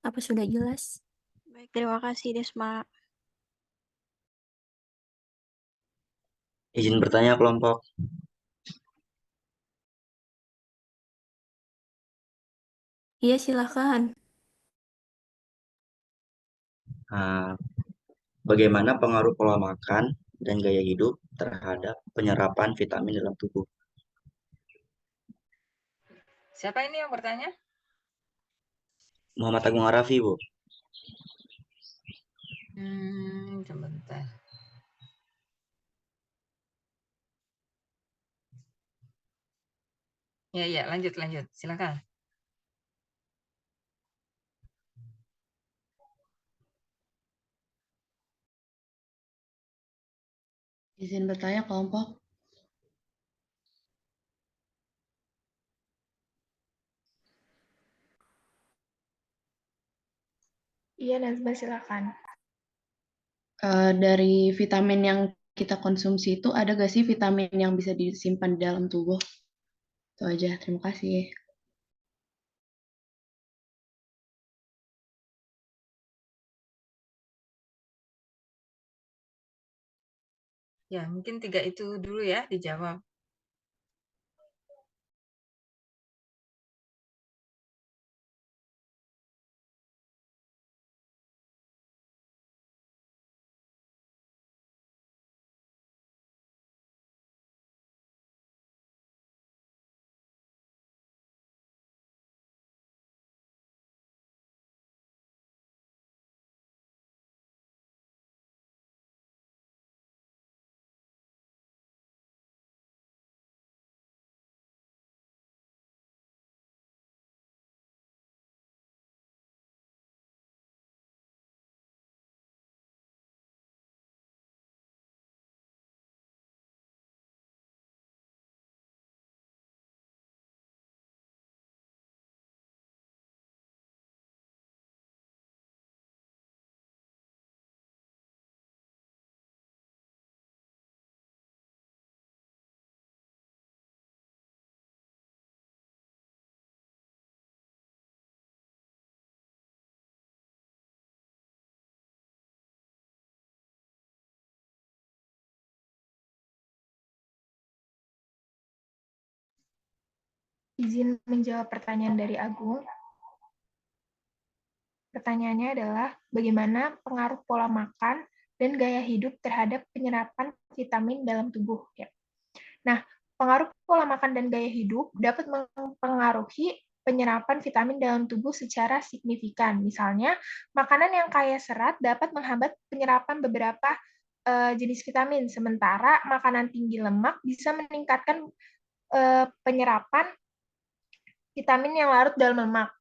Apa sudah jelas? Baik, terima kasih Desma. Izin bertanya kelompok. Iya, silakan. Bagaimana pengaruh pola makan dan gaya hidup terhadap penyerapan vitamin dalam tubuh? Siapa ini yang bertanya? Muhammad Agung Arafi, Bu. Sebentar. Ya, lanjut. Silakan. Izin bertanya kelompok. Iya, Nazma, silakan. Dari vitamin yang kita konsumsi itu ada gak sih vitamin yang bisa disimpan di dalam tubuh? Itu aja, terima kasih. Ya, mungkin 3 itu dulu ya dijawab. Izin menjawab pertanyaan dari Agung. Pertanyaannya adalah bagaimana pengaruh pola makan dan gaya hidup terhadap penyerapan vitamin dalam tubuh. Ya. Nah, pengaruh pola makan dan gaya hidup dapat mempengaruhi penyerapan vitamin dalam tubuh secara signifikan. Misalnya, makanan yang kaya serat dapat menghambat penyerapan beberapa jenis vitamin, sementara makanan tinggi lemak bisa meningkatkan penyerapan vitamin yang larut dalam lemak.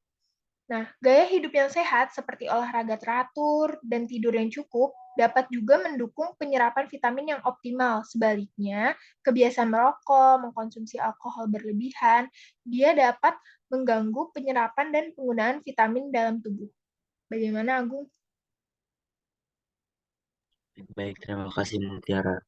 Nah, gaya hidup yang sehat seperti olahraga teratur dan tidur yang cukup dapat juga mendukung penyerapan vitamin yang optimal. Sebaliknya, kebiasaan merokok, mengkonsumsi alkohol berlebihan, dia dapat mengganggu penyerapan dan penggunaan vitamin dalam tubuh. Bagaimana, Agung? Baik, terima kasih Mutiara.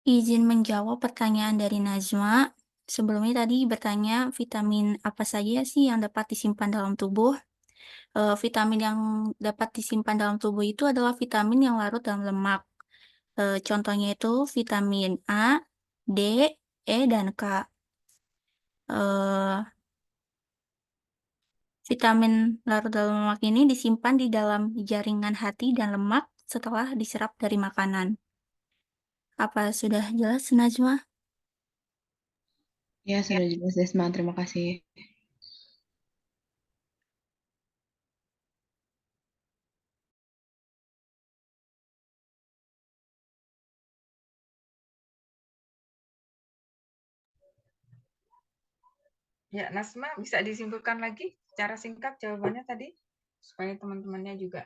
Izin menjawab pertanyaan dari Najma. Sebelumnya tadi bertanya vitamin apa saja sih yang dapat disimpan dalam tubuh. Vitamin yang dapat disimpan dalam tubuh itu adalah vitamin yang larut dalam lemak. Contohnya itu vitamin A, D, E, dan K. Vitamin larut dalam lemak ini disimpan di dalam jaringan hati dan lemak setelah diserap dari makanan. Apa sudah jelas, Najma? Ya, sudah jelas Desma. Terima kasih. Ya, Nasma bisa disimpulkan lagi secara singkat jawabannya tadi supaya teman-temannya juga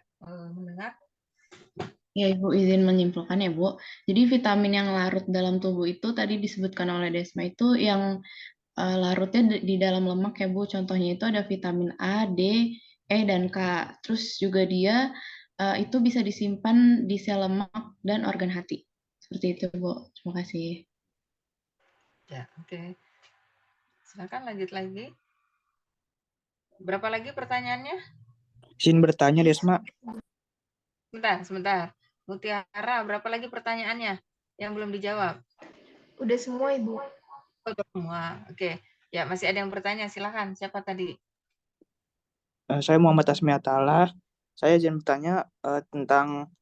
mendengar. Ya, Ibu izin menyimpulkan ya, Bu. Jadi vitamin yang larut dalam tubuh itu tadi disebutkan oleh Desma itu yang larutnya di dalam lemak ya, Bu. Contohnya itu ada vitamin A, D, E, dan K. Terus juga dia itu bisa disimpan di sel lemak dan organ hati. Seperti itu, Bu. Terima kasih. Ya, oke. Silakan lanjut lagi. Berapa lagi pertanyaannya? Izin bertanya, Desma. Sebentar. Mutiara, berapa lagi pertanyaannya yang belum dijawab? Udah semua, Ibu. Udah semua. Oke. Ya, masih ada yang bertanya. Silakan. Siapa tadi? Saya Muhammad Asmi Atalah. Saya izin bertanya tentang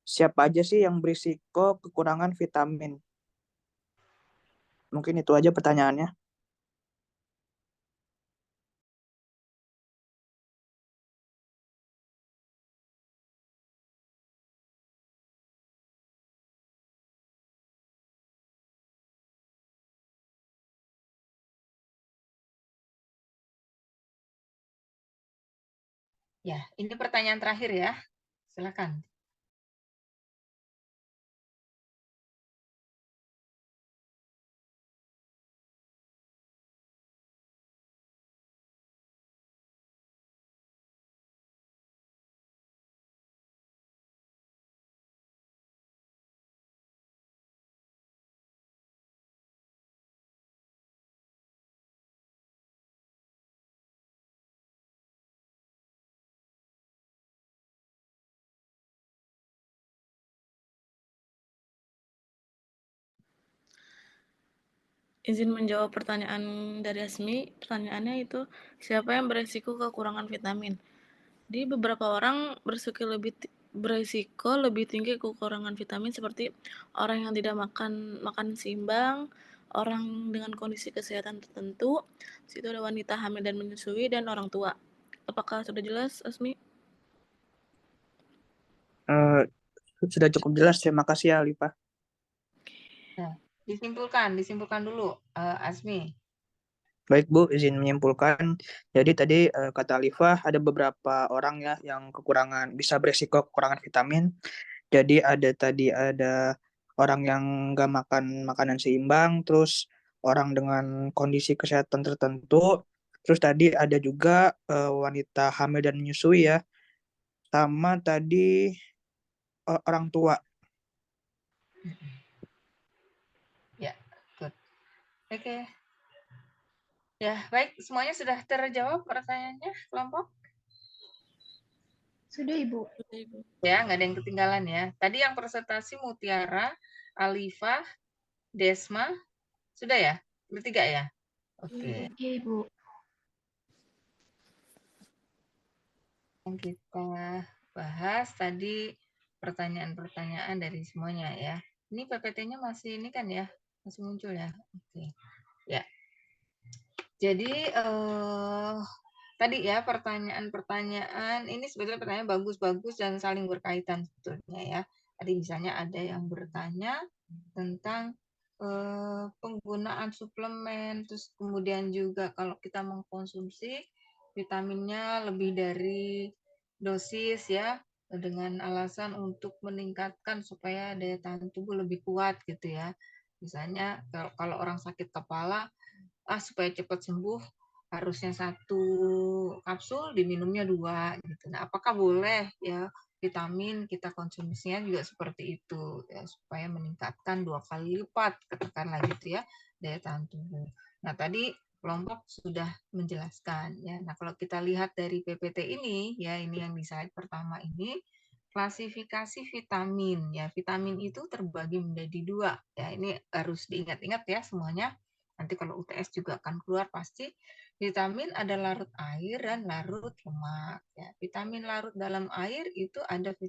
siapa aja sih yang berisiko kekurangan vitamin. Mungkin itu aja pertanyaannya. Ya, ini pertanyaan terakhir ya. Silakan. Izin menjawab pertanyaan dari Asmi. Pertanyaannya itu, siapa yang beresiko kekurangan vitamin? Di beberapa orang beresiko lebih tinggi kekurangan vitamin seperti orang yang tidak makan makanan seimbang, orang dengan kondisi kesehatan tertentu, situ ada wanita hamil dan menyusui, dan orang tua. Apakah sudah jelas, Asmi? Eh, sudah cukup jelas. Terima kasih ya, Alifah. Nah, disimpulkan dulu, Asmi. Baik Bu, izin menyimpulkan. Jadi tadi kata Alifah ada beberapa orang ya yang bisa beresiko kekurangan vitamin. Jadi ada orang yang nggak makan makanan seimbang, terus orang dengan kondisi kesehatan tertentu, terus tadi ada juga wanita hamil dan menyusui ya, sama tadi orang tua. Ya, good. Oke. Ya, baik. Semuanya sudah terjawab pertanyaannya, kelompok? Sudah, Ibu. Ya, nggak ada yang ketinggalan ya. Tadi yang presentasi Mutiara, Alifah, Desma, sudah ya? Bertiga ya? Oke. Oke, Ibu. Yang kita bahas tadi pertanyaan-pertanyaan dari semuanya ya. Ini PPT-nya masih ini kan ya? Masih muncul ya? Oke. Ya. Jadi tadi ya pertanyaan-pertanyaan ini sebetulnya pertanyaan bagus-bagus dan saling berkaitan sebetulnya ya. Tadi misalnya ada yang bertanya tentang penggunaan suplemen, terus kemudian juga kalau kita mengkonsumsi vitaminnya lebih dari dosis ya, dengan alasan untuk meningkatkan supaya daya tahan tubuh lebih kuat gitu ya. Misalnya kalau orang sakit kepala, supaya cepat sembuh harusnya 1 kapsul diminumnya 2 gitu. Nah, apakah boleh ya vitamin kita konsumsinya juga seperti itu ya supaya meningkatkan 2 kali lipat katakanlah gitu ya daya tahan tubuh. Nah, tadi kelompok sudah menjelaskan ya. Nah, kalau kita lihat dari PPT ini ya, ini yang di slide pertama ini klasifikasi vitamin ya. Vitamin itu terbagi menjadi 2 ya. Ini harus diingat-ingat ya semuanya. Nanti kalau UTS juga akan keluar pasti vitamin ada larut air dan larut lemak. Ya, vitamin larut dalam air itu ada 2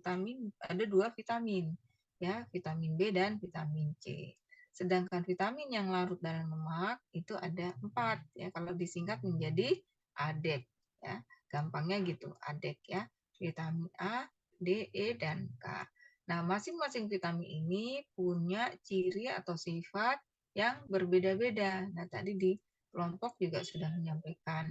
vitamin, ya, vitamin B dan vitamin C. Sedangkan vitamin yang larut dalam lemak itu ada 4, ya, kalau disingkat menjadi ADEK, ya, gampangnya gitu, ADEK ya, vitamin A, D, E, dan K. Nah, masing-masing vitamin ini punya ciri atau sifat yang berbeda-beda. Nah, tadi di kelompok juga sudah menyampaikan.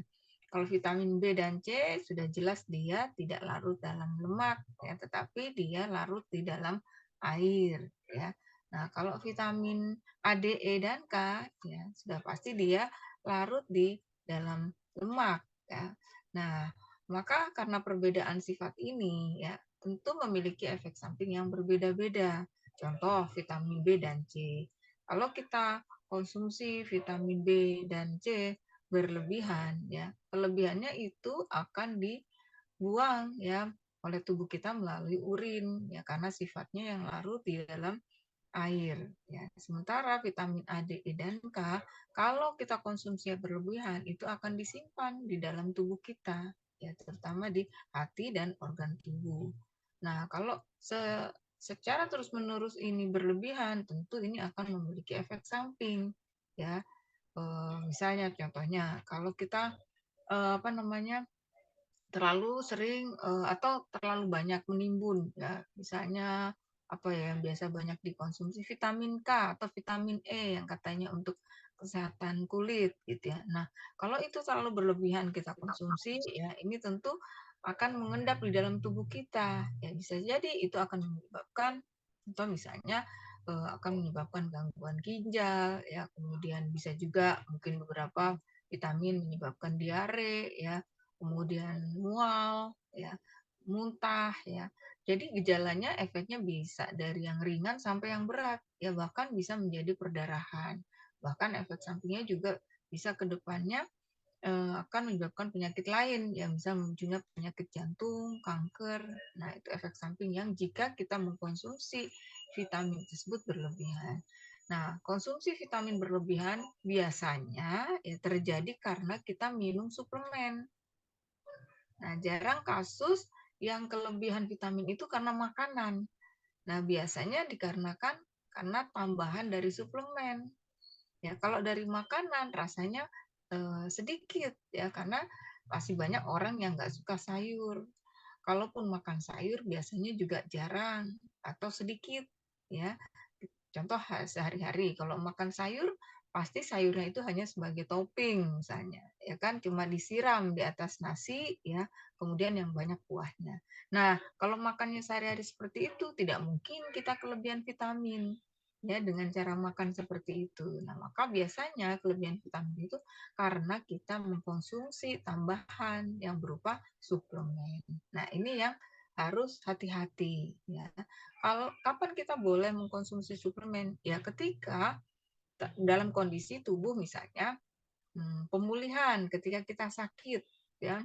Kalau vitamin B dan C sudah jelas dia tidak larut dalam lemak, ya, tetapi dia larut di dalam air. Ya. Nah, kalau vitamin A, D, E, dan K, ya, sudah pasti dia larut di dalam lemak. Ya. Nah, maka karena perbedaan sifat ini, ya, tentu memiliki efek samping yang berbeda-beda. Contoh vitamin B dan C. Kalau kita konsumsi vitamin B dan C berlebihan, ya, kelebihannya itu akan dibuang ya oleh tubuh kita melalui urin, ya, karena sifatnya yang larut di dalam air. Ya. Sementara vitamin A, D, E, dan K, kalau kita konsumsi berlebihan, itu akan disimpan di dalam tubuh kita, ya, terutama di hati dan organ tubuh. Nah, kalau secara terus-menerus ini berlebihan, tentu ini akan memiliki efek samping, ya. Misalnya, contohnya, kalau kita terlalu sering atau terlalu banyak menimbun, ya, misalnya apa ya yang biasa banyak dikonsumsi vitamin K atau vitamin E yang katanya untuk kesehatan kulit gitu ya. Nah, kalau itu terlalu berlebihan kita konsumsi ya ini tentu akan mengendap di dalam tubuh kita. Ya bisa jadi itu akan menyebabkan atau misalnya akan menyebabkan gangguan ginjal ya, kemudian bisa juga mungkin beberapa vitamin menyebabkan diare ya, kemudian mual ya, muntah ya. Jadi gejalanya efeknya bisa dari yang ringan sampai yang berat, ya bahkan bisa menjadi perdarahan. Bahkan efek sampingnya juga bisa ke depannya akan menyebabkan penyakit lain yang bisa munculnya penyakit jantung, kanker. Nah, itu efek samping yang jika kita mengkonsumsi vitamin tersebut berlebihan. Nah, konsumsi vitamin berlebihan biasanya ya terjadi karena kita minum suplemen. Nah, jarang kasus yang kelebihan vitamin itu karena makanan. Nah, biasanya dikarenakan karena tambahan dari suplemen. Ya, kalau dari makanan rasanya sedikit ya, karena masih banyak orang yang nggak suka sayur. Kalaupun makan sayur biasanya juga jarang atau sedikit ya. Contoh sehari-hari kalau makan sayur pasti sayurnya itu hanya sebagai topping misalnya, ya kan cuma disiram di atas nasi ya, kemudian yang banyak kuahnya. Nah, kalau makannya sehari-hari seperti itu tidak mungkin kita kelebihan vitamin ya dengan cara makan seperti itu. Nah, maka biasanya kelebihan vitamin itu karena kita mengkonsumsi tambahan yang berupa suplemen. Nah, ini yang harus hati-hati ya. Kalau kapan kita boleh mengkonsumsi suplemen? Ya ketika dalam kondisi tubuh misalnya pemulihan, ketika kita sakit ya.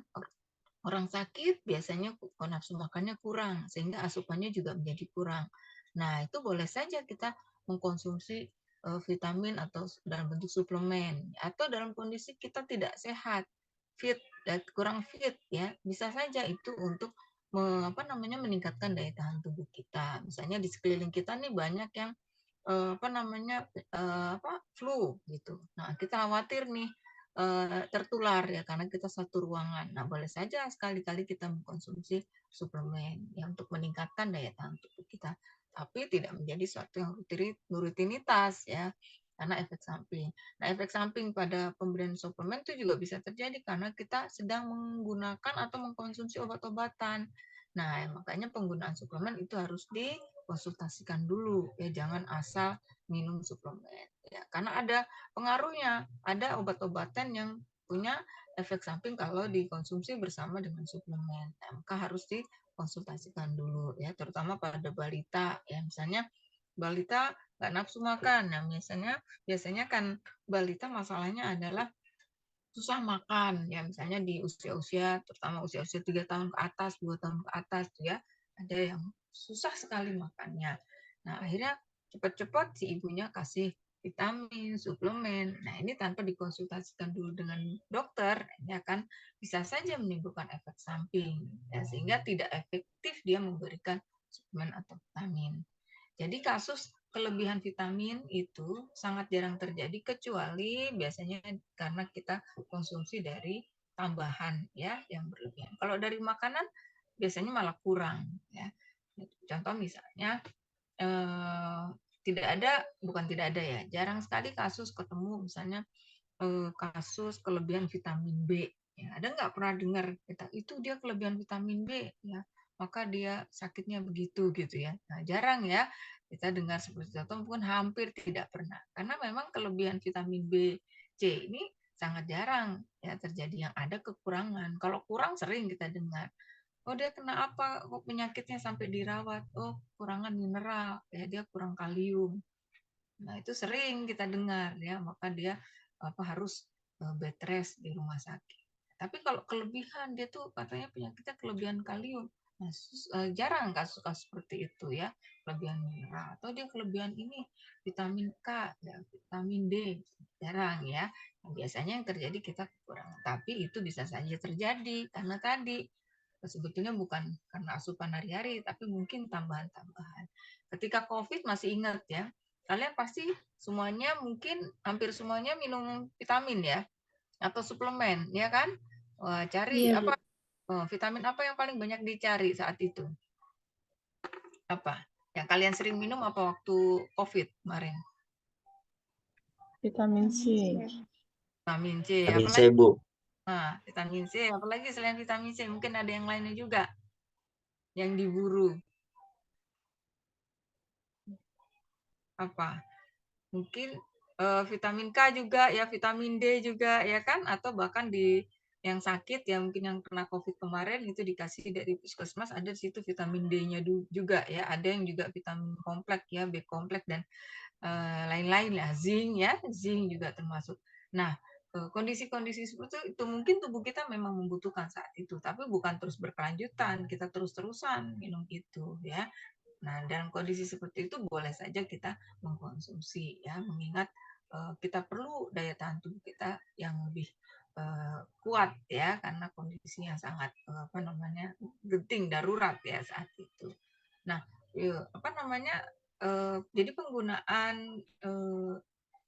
Orang sakit biasanya nafsu makannya kurang sehingga asupannya juga menjadi kurang. Nah, itu boleh saja kita mengkonsumsi vitamin atau dalam bentuk suplemen atau dalam kondisi kita tidak sehat, fit dan kurang fit ya. Bisa saja itu untuk meningkatkan daya tahan tubuh kita. Misalnya di sekeliling kita nih banyak yang flu gitu. Nah, kita khawatir nih tertular ya karena kita satu ruangan. Nah, boleh saja sekali-kali kita mengkonsumsi suplemen ya untuk meningkatkan daya tahan tubuh kita. Tapi tidak menjadi suatu yang rutinitas ya karena efek samping. Nah, efek samping pada pemberian suplemen itu juga bisa terjadi karena kita sedang menggunakan atau mengkonsumsi obat-obatan. Nah, makanya penggunaan suplemen itu harus dikonsultasikan dulu ya, jangan asal minum suplemen ya. Karena ada pengaruhnya, ada obat-obatan yang punya efek samping kalau dikonsumsi bersama dengan suplemen. Nah, maka harus dikonsultasikan dulu ya, terutama pada balita ya. Misalnya balita nggak nafsu makan. Nah, biasanya kan balita masalahnya adalah susah makan ya, misalnya di usia-usia terutama usia-usia 3 tahun ke atas, 2 tahun ke atas ya, ada yang susah sekali makannya. Nah, akhirnya cepat-cepat si ibunya kasih vitamin, suplemen. Nah, ini tanpa dikonsultasikan dulu dengan dokter, ini akan bisa saja menimbulkan efek samping ya, sehingga tidak efektif dia memberikan suplemen atau vitamin. Jadi kasus kelebihan vitamin itu sangat jarang terjadi kecuali biasanya karena kita konsumsi dari tambahan ya yang berlebihan. Kalau dari makanan biasanya malah kurang ya. Contoh misalnya bukan tidak ada ya, jarang sekali kasus ketemu misalnya kasus kelebihan vitamin B. Ya, ada nggak pernah dengar kita itu dia kelebihan vitamin B ya, maka dia sakitnya begitu gitu ya. Nah, jarang ya kita dengar seperti itu, ataupun hampir tidak pernah. Karena memang kelebihan vitamin B, C ini sangat jarang ya terjadi, yang ada kekurangan. Kalau kurang sering kita dengar. Oh, dia kena apa? Kok penyakitnya sampai dirawat? Oh, kurangan mineral, ya dia kurang kalium. Nah, itu sering kita dengar ya, maka dia harus bed rest di rumah sakit. Tapi kalau kelebihan dia tuh katanya penyakitnya kelebihan kalium. Nah, jarang kasus-kasus seperti itu ya, kelebihan mineral atau dia kelebihan ini vitamin K, ya, vitamin D, jarang ya. Nah, biasanya yang terjadi kita kekurangan. Tapi itu bisa saja terjadi karena tadi sebetulnya bukan karena asupan hari-hari, tapi mungkin tambahan-tambahan. Ketika COVID masih ingat ya, kalian pasti semuanya mungkin hampir semuanya minum vitamin ya atau suplemen ya kan. Wah, cari Iya, Bu. apa vitamin apa yang paling banyak dicari saat itu? Apa yang kalian sering minum apa waktu COVID kemarin? Vitamin C. Vitamin C. Vitamin C, Apalagi? Bu. Nah, vitamin C. Apalagi selain vitamin C, mungkin ada yang lainnya juga yang diburu. Apa? Mungkin vitamin K juga ya, vitamin D juga ya kan, atau bahkan di yang sakit ya mungkin yang kena COVID kemarin itu dikasih dari puskesmas, ada di situ vitamin D-nya juga ya, ada yang juga vitamin kompleks ya, B kompleks dan lain-lain lah, zinc ya, zinc juga termasuk. Nah, kondisi-kondisi seperti itu mungkin tubuh kita memang membutuhkan saat itu, tapi bukan terus berkelanjutan, kita terus-terusan minum itu ya. Nah, dalam kondisi seperti itu boleh saja kita mengkonsumsi ya, mengingat kita perlu daya tahan tubuh kita yang lebih kuat ya, karena kondisi yang sangat genting darurat ya saat itu. Nah, jadi penggunaan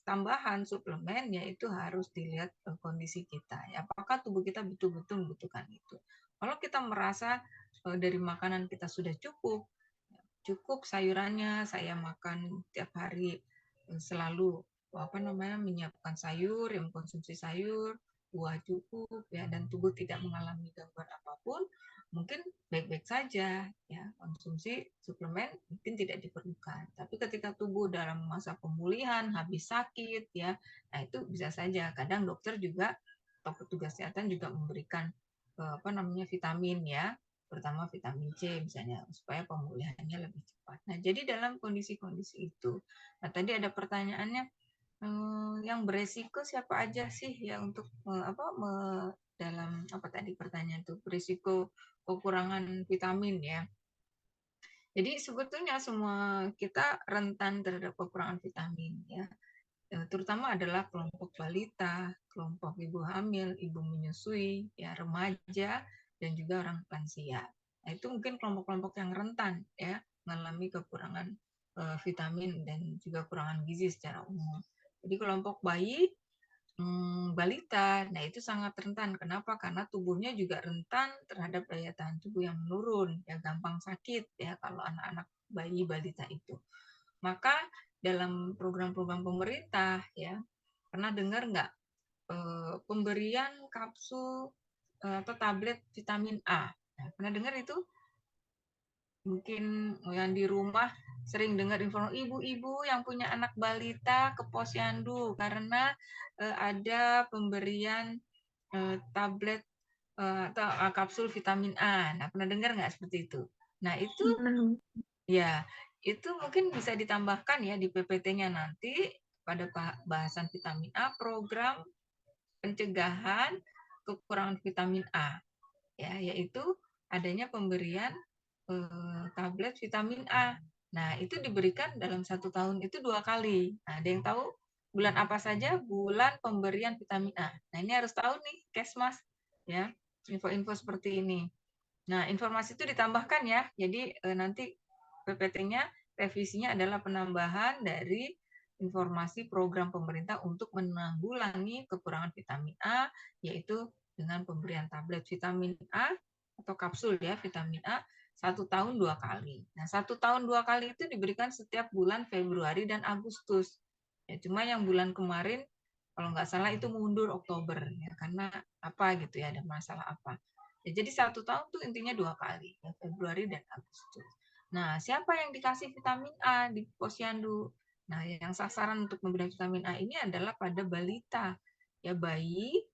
tambahan suplemen ya itu harus dilihat kondisi kita ya, apakah tubuh kita betul-betul membutuhkan itu. Kalau kita merasa dari makanan kita sudah cukup sayurannya, saya makan tiap hari selalu menyiapkan sayur, yang mengkonsumsi sayur, buah cukup ya, dan tubuh tidak mengalami gangguan apapun, mungkin baik-baik saja ya, konsumsi suplemen mungkin tidak diperlukan. Tapi ketika tubuh dalam masa pemulihan, habis sakit ya, nah itu bisa saja. Kadang dokter juga atau petugas kesehatan juga memberikan vitamin ya, pertama vitamin C misalnya, supaya pemulihannya lebih cepat. Nah, jadi dalam kondisi-kondisi itu, nah tadi ada pertanyaannya, yang beresiko siapa aja sih ya untuk dalam pertanyaan itu, berisiko kekurangan vitamin ya. Jadi sebetulnya semua kita rentan terhadap kekurangan vitamin ya. Terutama adalah kelompok balita, kelompok ibu hamil, ibu menyusui, ya remaja, dan juga orang lansia. Nah, itu mungkin kelompok-kelompok yang rentan ya mengalami kekurangan vitamin dan juga kekurangan gizi secara umum. Jadi kelompok bayi, balita, nah itu sangat rentan. Kenapa? Karena tubuhnya juga rentan terhadap daya tahan tubuh yang menurun, ya gampang sakit ya kalau anak-anak bayi balita itu. Maka dalam program-program pemerintah ya, pernah dengar nggak pemberian kapsul atau tablet vitamin A? Nah, pernah dengar itu? Mungkin yang di rumah sering dengar informasi ibu-ibu yang punya anak balita ke posyandu karena ada pemberian tablet atau kapsul vitamin A. Nah, pernah dengar nggak seperti itu? Nah, itu ya, itu mungkin bisa ditambahkan ya di PPT-nya nanti pada bahasan vitamin A, program pencegahan kekurangan vitamin A, ya, yaitu adanya pemberian tablet vitamin A. Nah, itu diberikan dalam 1 tahun itu 2 kali. Nah, ada yang tahu bulan apa saja bulan pemberian vitamin A? Nah, ini harus tahu nih, Kesmas, ya, info-info seperti ini. Nah, informasi itu ditambahkan ya, jadi nanti PPT-nya revisinya adalah penambahan dari informasi program pemerintah untuk menanggulangi kekurangan vitamin A, yaitu dengan pemberian tablet vitamin A atau kapsul ya vitamin A 1 tahun 2 kali. Nah, 1 tahun 2 kali itu diberikan setiap bulan Februari dan Agustus. Ya, cuma yang bulan kemarin kalau nggak salah itu mundur Oktober ya, karena apa gitu ya, ada masalah apa. Ya, jadi 1 tahun tuh intinya 2 kali, ya, Februari dan Agustus. Nah, siapa yang dikasih vitamin A di posyandu? Nah, yang sasaran untuk pemberian vitamin A ini adalah pada balita, ya bayi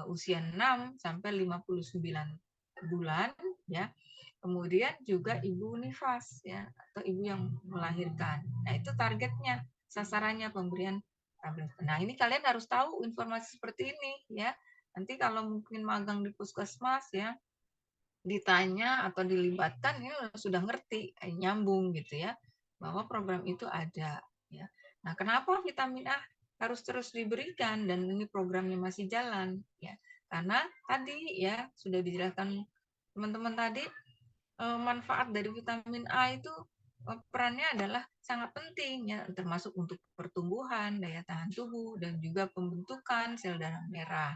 usia 6 sampai 59 bulan, ya. Kemudian juga ibu nifas, ya, atau ibu yang melahirkan. Nah, itu targetnya, sasarannya pemberian tablet. Nah, ini kalian harus tahu informasi seperti ini, ya. Nanti kalau mungkin magang di puskesmas ya, ditanya atau dilibatkan ini sudah ngerti, nyambung gitu ya, bahwa program itu ada ya. Nah, kenapa vitamin A harus terus diberikan dan ini programnya masih jalan ya? Karena tadi ya sudah dijelaskan teman-teman tadi, manfaat dari vitamin A itu perannya adalah sangat penting ya, termasuk untuk pertumbuhan, daya tahan tubuh dan juga pembentukan sel darah merah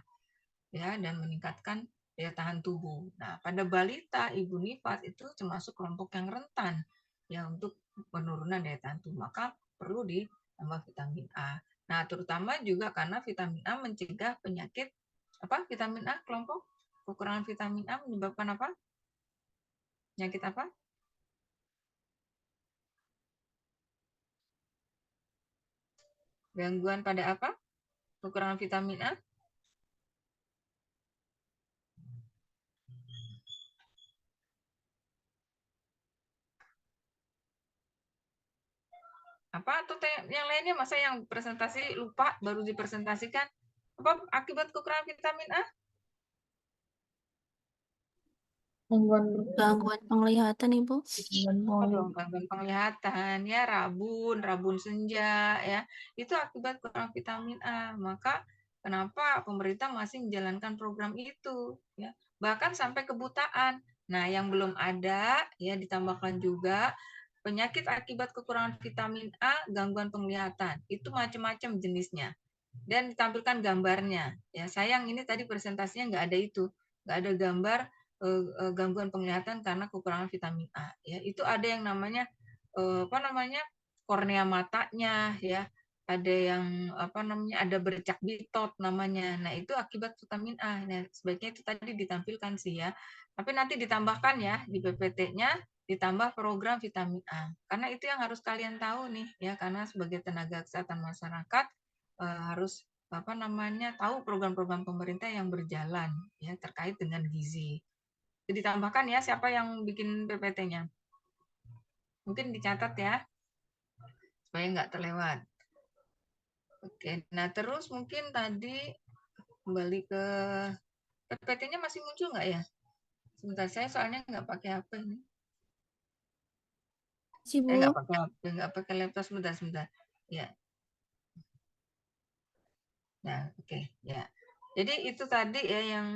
ya, dan meningkatkan daya tahan tubuh. Nah, pada balita, ibu nifas itu termasuk kelompok yang rentan ya untuk penurunan daya tahan tubuh, maka perlu ditambah vitamin A. Nah, terutama juga karena vitamin A mencegah penyakit apa? Vitamin A kelompok kekurangan vitamin A menyebabkan apa? Penyakit apa? Gangguan pada apa? Kekurangan vitamin A? Apa atau yang lainnya, masa yang presentasi lupa baru dipresentasikan? Apa akibat kekurangan vitamin A? Gangguan penglihatan, Ibu. Apa dong gangguan penglihatan ya, rabun senja ya, itu akibat kurang vitamin A. Maka kenapa pemerintah masih menjalankan program itu ya, bahkan sampai kebutaan. Nah, yang belum ada ya ditambahkan juga penyakit akibat kekurangan vitamin A, gangguan penglihatan. Itu macam-macam jenisnya. Dan ditampilkan gambarnya. Ya, sayang ini tadi presentasinya nggak ada itu. Nggak ada gambar gangguan penglihatan karena kekurangan vitamin A. Ya, itu ada yang namanya kornea matanya ya. Ada yang ada bercak bitot namanya. Nah, itu akibat vitamin A. Nah, sebaiknya itu tadi ditampilkan sih ya. Tapi nanti ditambahkan ya di PPT-nya ditambah program vitamin A. Karena itu yang harus kalian tahu nih ya, karena sebagai tenaga kesehatan masyarakat harus tahu program-program pemerintah yang berjalan ya terkait dengan gizi. Jadi ditambahkan ya, siapa yang bikin PPT-nya? Mungkin dicatat ya, supaya nggak terlewat. Oke, nah terus mungkin tadi kembali ke PPT-nya masih muncul nggak ya? Sebentar, saya soalnya nggak pakai HP ini. Nggak pakai HP, nggak pakai laptop, sebentar. Ya. Nah, oke, ya. Jadi itu tadi ya yang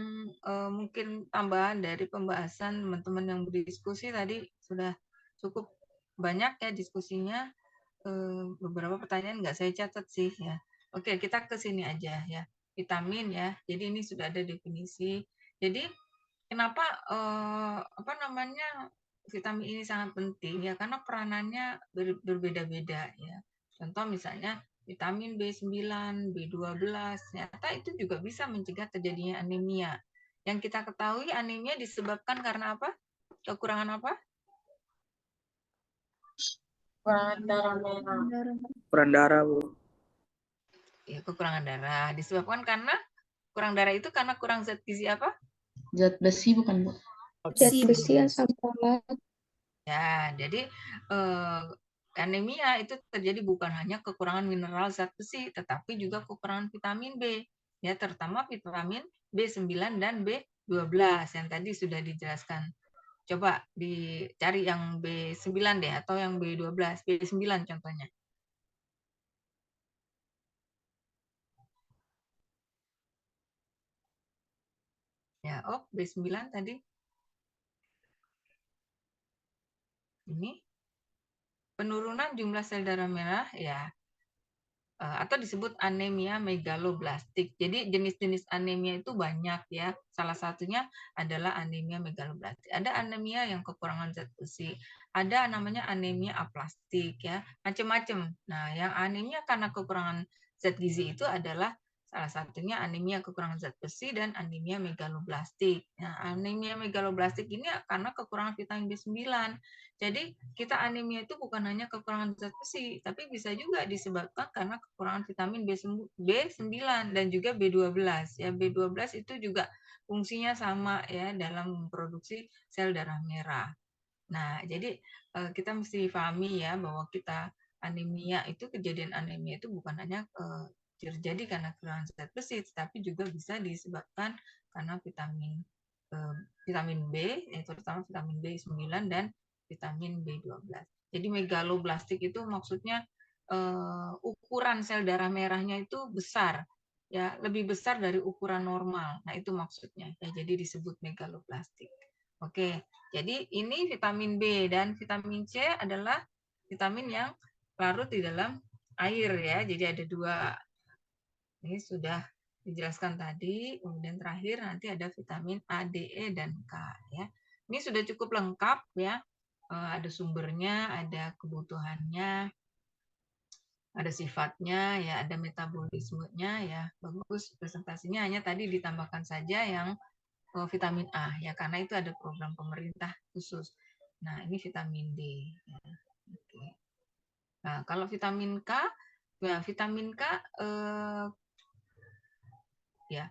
mungkin tambahan dari pembahasan teman-teman yang berdiskusi tadi sudah cukup banyak ya diskusinya. Beberapa pertanyaan nggak saya catat sih ya. Oke, kita ke sini aja ya. Vitamin ya. Jadi ini sudah ada definisi. Jadi kenapa vitamin ini sangat penting ya, karena peranannya berbeda-beda ya. Contoh misalnya vitamin B9, B12, ternyata itu juga bisa mencegah terjadinya anemia. Yang kita ketahui anemia disebabkan karena apa? Kekurangan apa? Kekurangan darah merah. Kurang darah, Bu. Ya, kekurangan darah. Disebabkan karena kurang darah itu karena kurang zat gizi apa? Zat besi bukan, Bu? Zat besi, asam folat. Ya, jadi anemia itu terjadi bukan hanya kekurangan mineral zat besi, tetapi juga kekurangan vitamin B, ya terutama vitamin B9 dan B12 yang tadi sudah dijelaskan. Coba dicari yang B9 deh, atau yang B12, B9 contohnya. Ya, B9 tadi. Ini penurunan jumlah sel darah merah ya, atau disebut anemia megaloblastik. Jadi jenis-jenis anemia itu banyak ya. Salah satunya adalah anemia megaloblastik. Ada anemia yang kekurangan zat besi, ada namanya anemia aplastik ya, macam-macam. Nah, yang anemia karena kekurangan zat gizi itu adalah salah satunya anemia kekurangan zat besi dan anemia megaloblastik. Nah, anemia megaloblastik ini karena kekurangan vitamin B9. Jadi kita anemia itu bukan hanya kekurangan zat besi, tapi bisa juga disebabkan karena kekurangan vitamin B9 dan juga B12. Ya, B12 itu juga fungsinya sama ya dalam memproduksi sel darah merah. Nah, jadi kita mesti pahami ya bahwa kita anemia itu, kejadian anemia itu bukan hanya terjadi karena kekurangan zat besi, tetapi juga bisa disebabkan karena vitamin B, terutama vitamin B9 dan vitamin B12. Jadi megaloblastik itu maksudnya ukuran sel darah merahnya itu besar, ya lebih besar dari ukuran normal. Nah itu maksudnya. Ya, jadi disebut megaloblastik. Oke, jadi ini vitamin B dan vitamin C adalah vitamin yang larut di dalam air ya. Jadi ada dua. Ini sudah dijelaskan tadi. Kemudian terakhir nanti ada vitamin A, D, E, dan K ya. Ini sudah cukup lengkap ya. Ada sumbernya, ada kebutuhannya, ada sifatnya, ya ada metabolismenya ya. Bagus presentasinya, hanya tadi ditambahkan saja yang vitamin A ya, karena itu ada program pemerintah khusus. Nah, ini vitamin D ya. Oke. Nah, kalau vitamin K, ya vitamin K ya.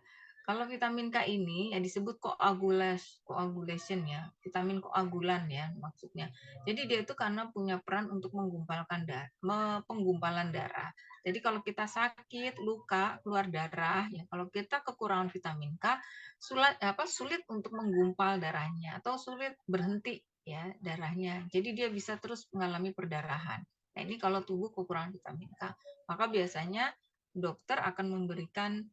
Kalau vitamin K ini ya disebut coagulation ya, vitamin koagulan ya maksudnya. Jadi dia itu karena punya peran untuk penggumpalan darah. Jadi kalau kita sakit, luka, keluar darah, ya kalau kita kekurangan vitamin K, sulit untuk menggumpal darahnya atau sulit berhenti ya darahnya. Jadi dia bisa terus mengalami perdarahan. Nah, ini kalau tubuh kekurangan vitamin K, maka biasanya dokter akan memberikan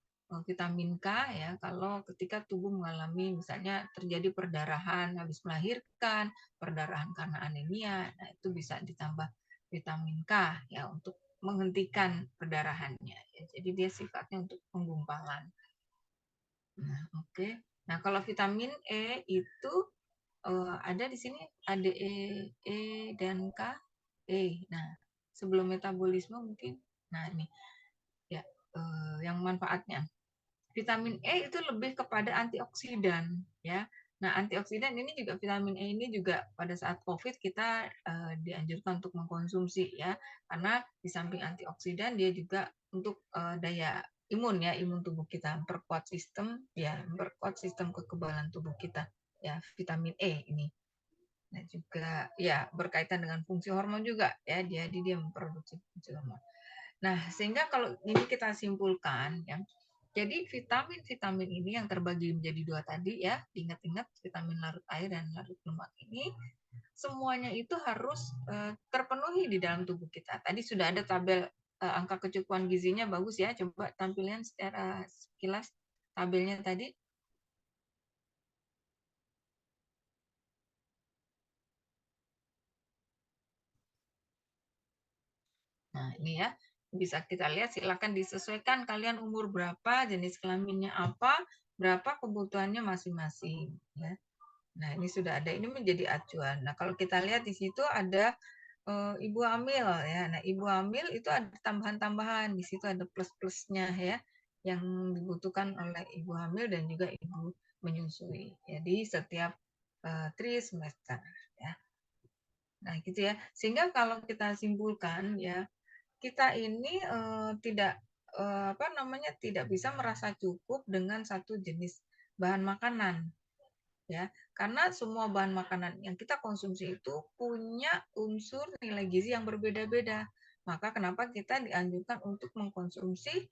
vitamin K ya kalau ketika tubuh mengalami misalnya terjadi perdarahan habis melahirkan, perdarahan karena anemia, nah itu bisa ditambah vitamin K ya untuk menghentikan perdarahannya. Ya. Jadi dia sifatnya untuk penggumpalan. Nah, oke. Nah, kalau vitamin E itu ada di sini ada E dan K. Nah, sebelum metabolisme mungkin. Nah, ini ya yang manfaatnya. Vitamin E itu lebih kepada antioksidan ya. Nah, antioksidan ini juga vitamin E ini juga pada saat COVID kita dianjurkan untuk mengkonsumsi ya. Karena di samping antioksidan dia juga untuk daya imun ya, imun tubuh kita, memperkuat sistem kekebalan tubuh kita ya, vitamin E ini. Nah, juga ya berkaitan dengan fungsi hormon juga ya, dia memproduksi fungsi hormon. Nah, sehingga kalau ini kita simpulkan ya, jadi vitamin-vitamin ini yang terbagi menjadi dua tadi ya, ingat-ingat vitamin larut air dan larut lemak ini, semuanya itu harus terpenuhi di dalam tubuh kita. Tadi sudah ada tabel angka kecukupan gizinya bagus ya, coba tampilkan secara sekilas tabelnya tadi. Nah, ini ya, bisa kita lihat, silakan disesuaikan kalian umur berapa, jenis kelaminnya apa, berapa kebutuhannya masing-masing. Ya. Nah, ini sudah ada, ini menjadi acuan. Nah, kalau kita lihat di situ ada ibu hamil ya. Nah, ibu hamil itu ada tambahan-tambahan, di situ ada plus-plusnya ya, yang dibutuhkan oleh ibu hamil dan juga ibu menyusui. Jadi setiap trimester ya. Nah, gitu ya. Sehingga kalau kita simpulkan ya, kita ini tidak bisa merasa cukup dengan satu jenis bahan makanan ya, karena semua bahan makanan yang kita konsumsi itu punya unsur nilai gizi yang berbeda-beda. Maka kenapa kita dianjurkan untuk mengkonsumsi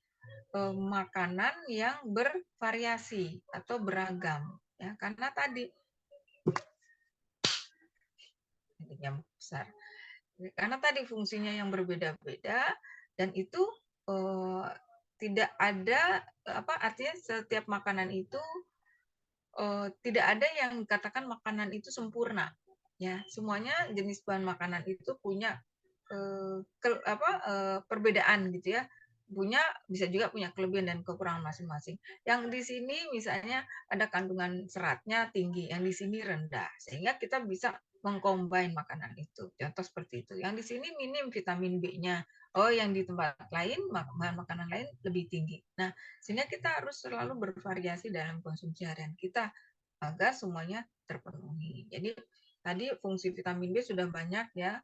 makanan yang bervariasi atau beragam ya, karena tadi yang besar. Karena tadi fungsinya yang berbeda-beda dan itu tidak ada artinya setiap makanan itu tidak ada yang katakan makanan itu sempurna ya, semuanya jenis bahan makanan itu punya perbedaan gitu ya, bisa juga punya kelebihan dan kekurangan masing-masing. Yang di sini misalnya ada kandungan seratnya tinggi, yang di sini rendah, sehingga kita bisa mengcombine makanan itu. Contoh seperti itu. Yang di sini minim vitamin B-nya. Oh, yang di tempat lain bahan makanan lain lebih tinggi. Nah, sehingga kita harus selalu bervariasi dalam konsumsi harian kita agar semuanya terpenuhi. Jadi tadi fungsi vitamin B sudah banyak ya.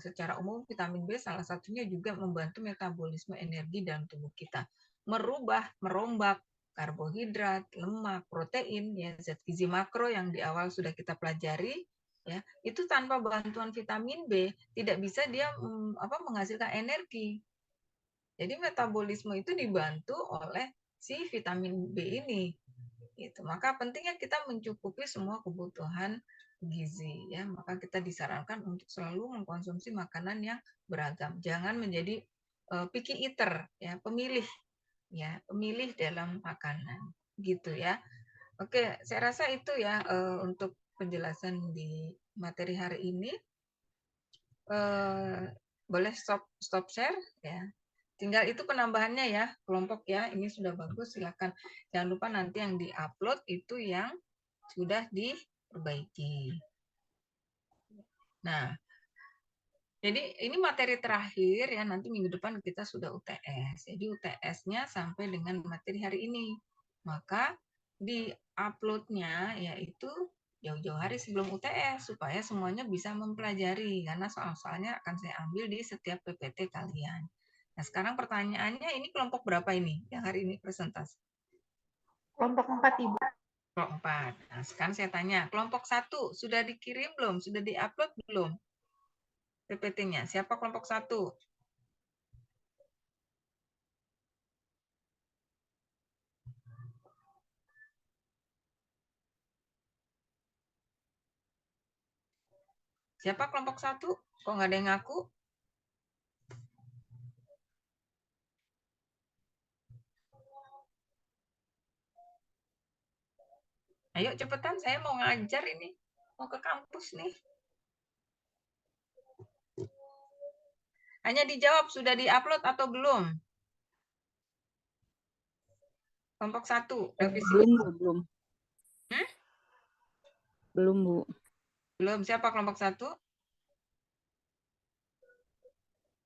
Secara umum vitamin B salah satunya juga membantu metabolisme energi dalam tubuh kita, merombak karbohidrat, lemak, protein, ya zat gizi makro yang di awal sudah kita pelajari, ya itu tanpa bantuan vitamin B tidak bisa dia menghasilkan energi. Jadi metabolisme itu dibantu oleh si vitamin B ini. Gitu. Maka pentingnya kita mencukupi semua kebutuhan gizi ya, maka kita disarankan untuk selalu mengkonsumsi makanan yang beragam. Jangan menjadi picky eater ya, pemilih dalam makanan gitu ya. Oke, saya rasa itu ya untuk penjelasan di materi hari ini. Boleh stop share ya. Tinggal itu penambahannya ya, kelompok ya, ini sudah bagus, silakan. Jangan lupa nanti yang di-upload itu yang sudah diperbaiki. Nah, jadi ini materi terakhir ya, nanti minggu depan kita sudah UTS. Jadi UTS-nya sampai dengan materi hari ini. Maka di-upload-nya yaitu jauh-jauh hari sebelum UTS, supaya semuanya bisa mempelajari, karena soal-soalnya akan saya ambil di setiap PPT kalian. Nah, sekarang pertanyaannya, ini kelompok berapa ini yang hari ini presentasi? Kelompok 4, Ibu. Kelompok 4. Nah, sekarang saya tanya, kelompok 1 sudah dikirim belum? Sudah di-upload belum? PPT-nya. Siapa kelompok 1? Siapa kelompok 1? Kok nggak ada yang ngaku? Ayo cepetan, saya mau ngajar ini. Mau ke kampus nih. Hanya dijawab sudah diupload atau belum? Kelompok 1, revisi. Belum. Hmm? Belum, Bu. Belum. Siapa kelompok 1?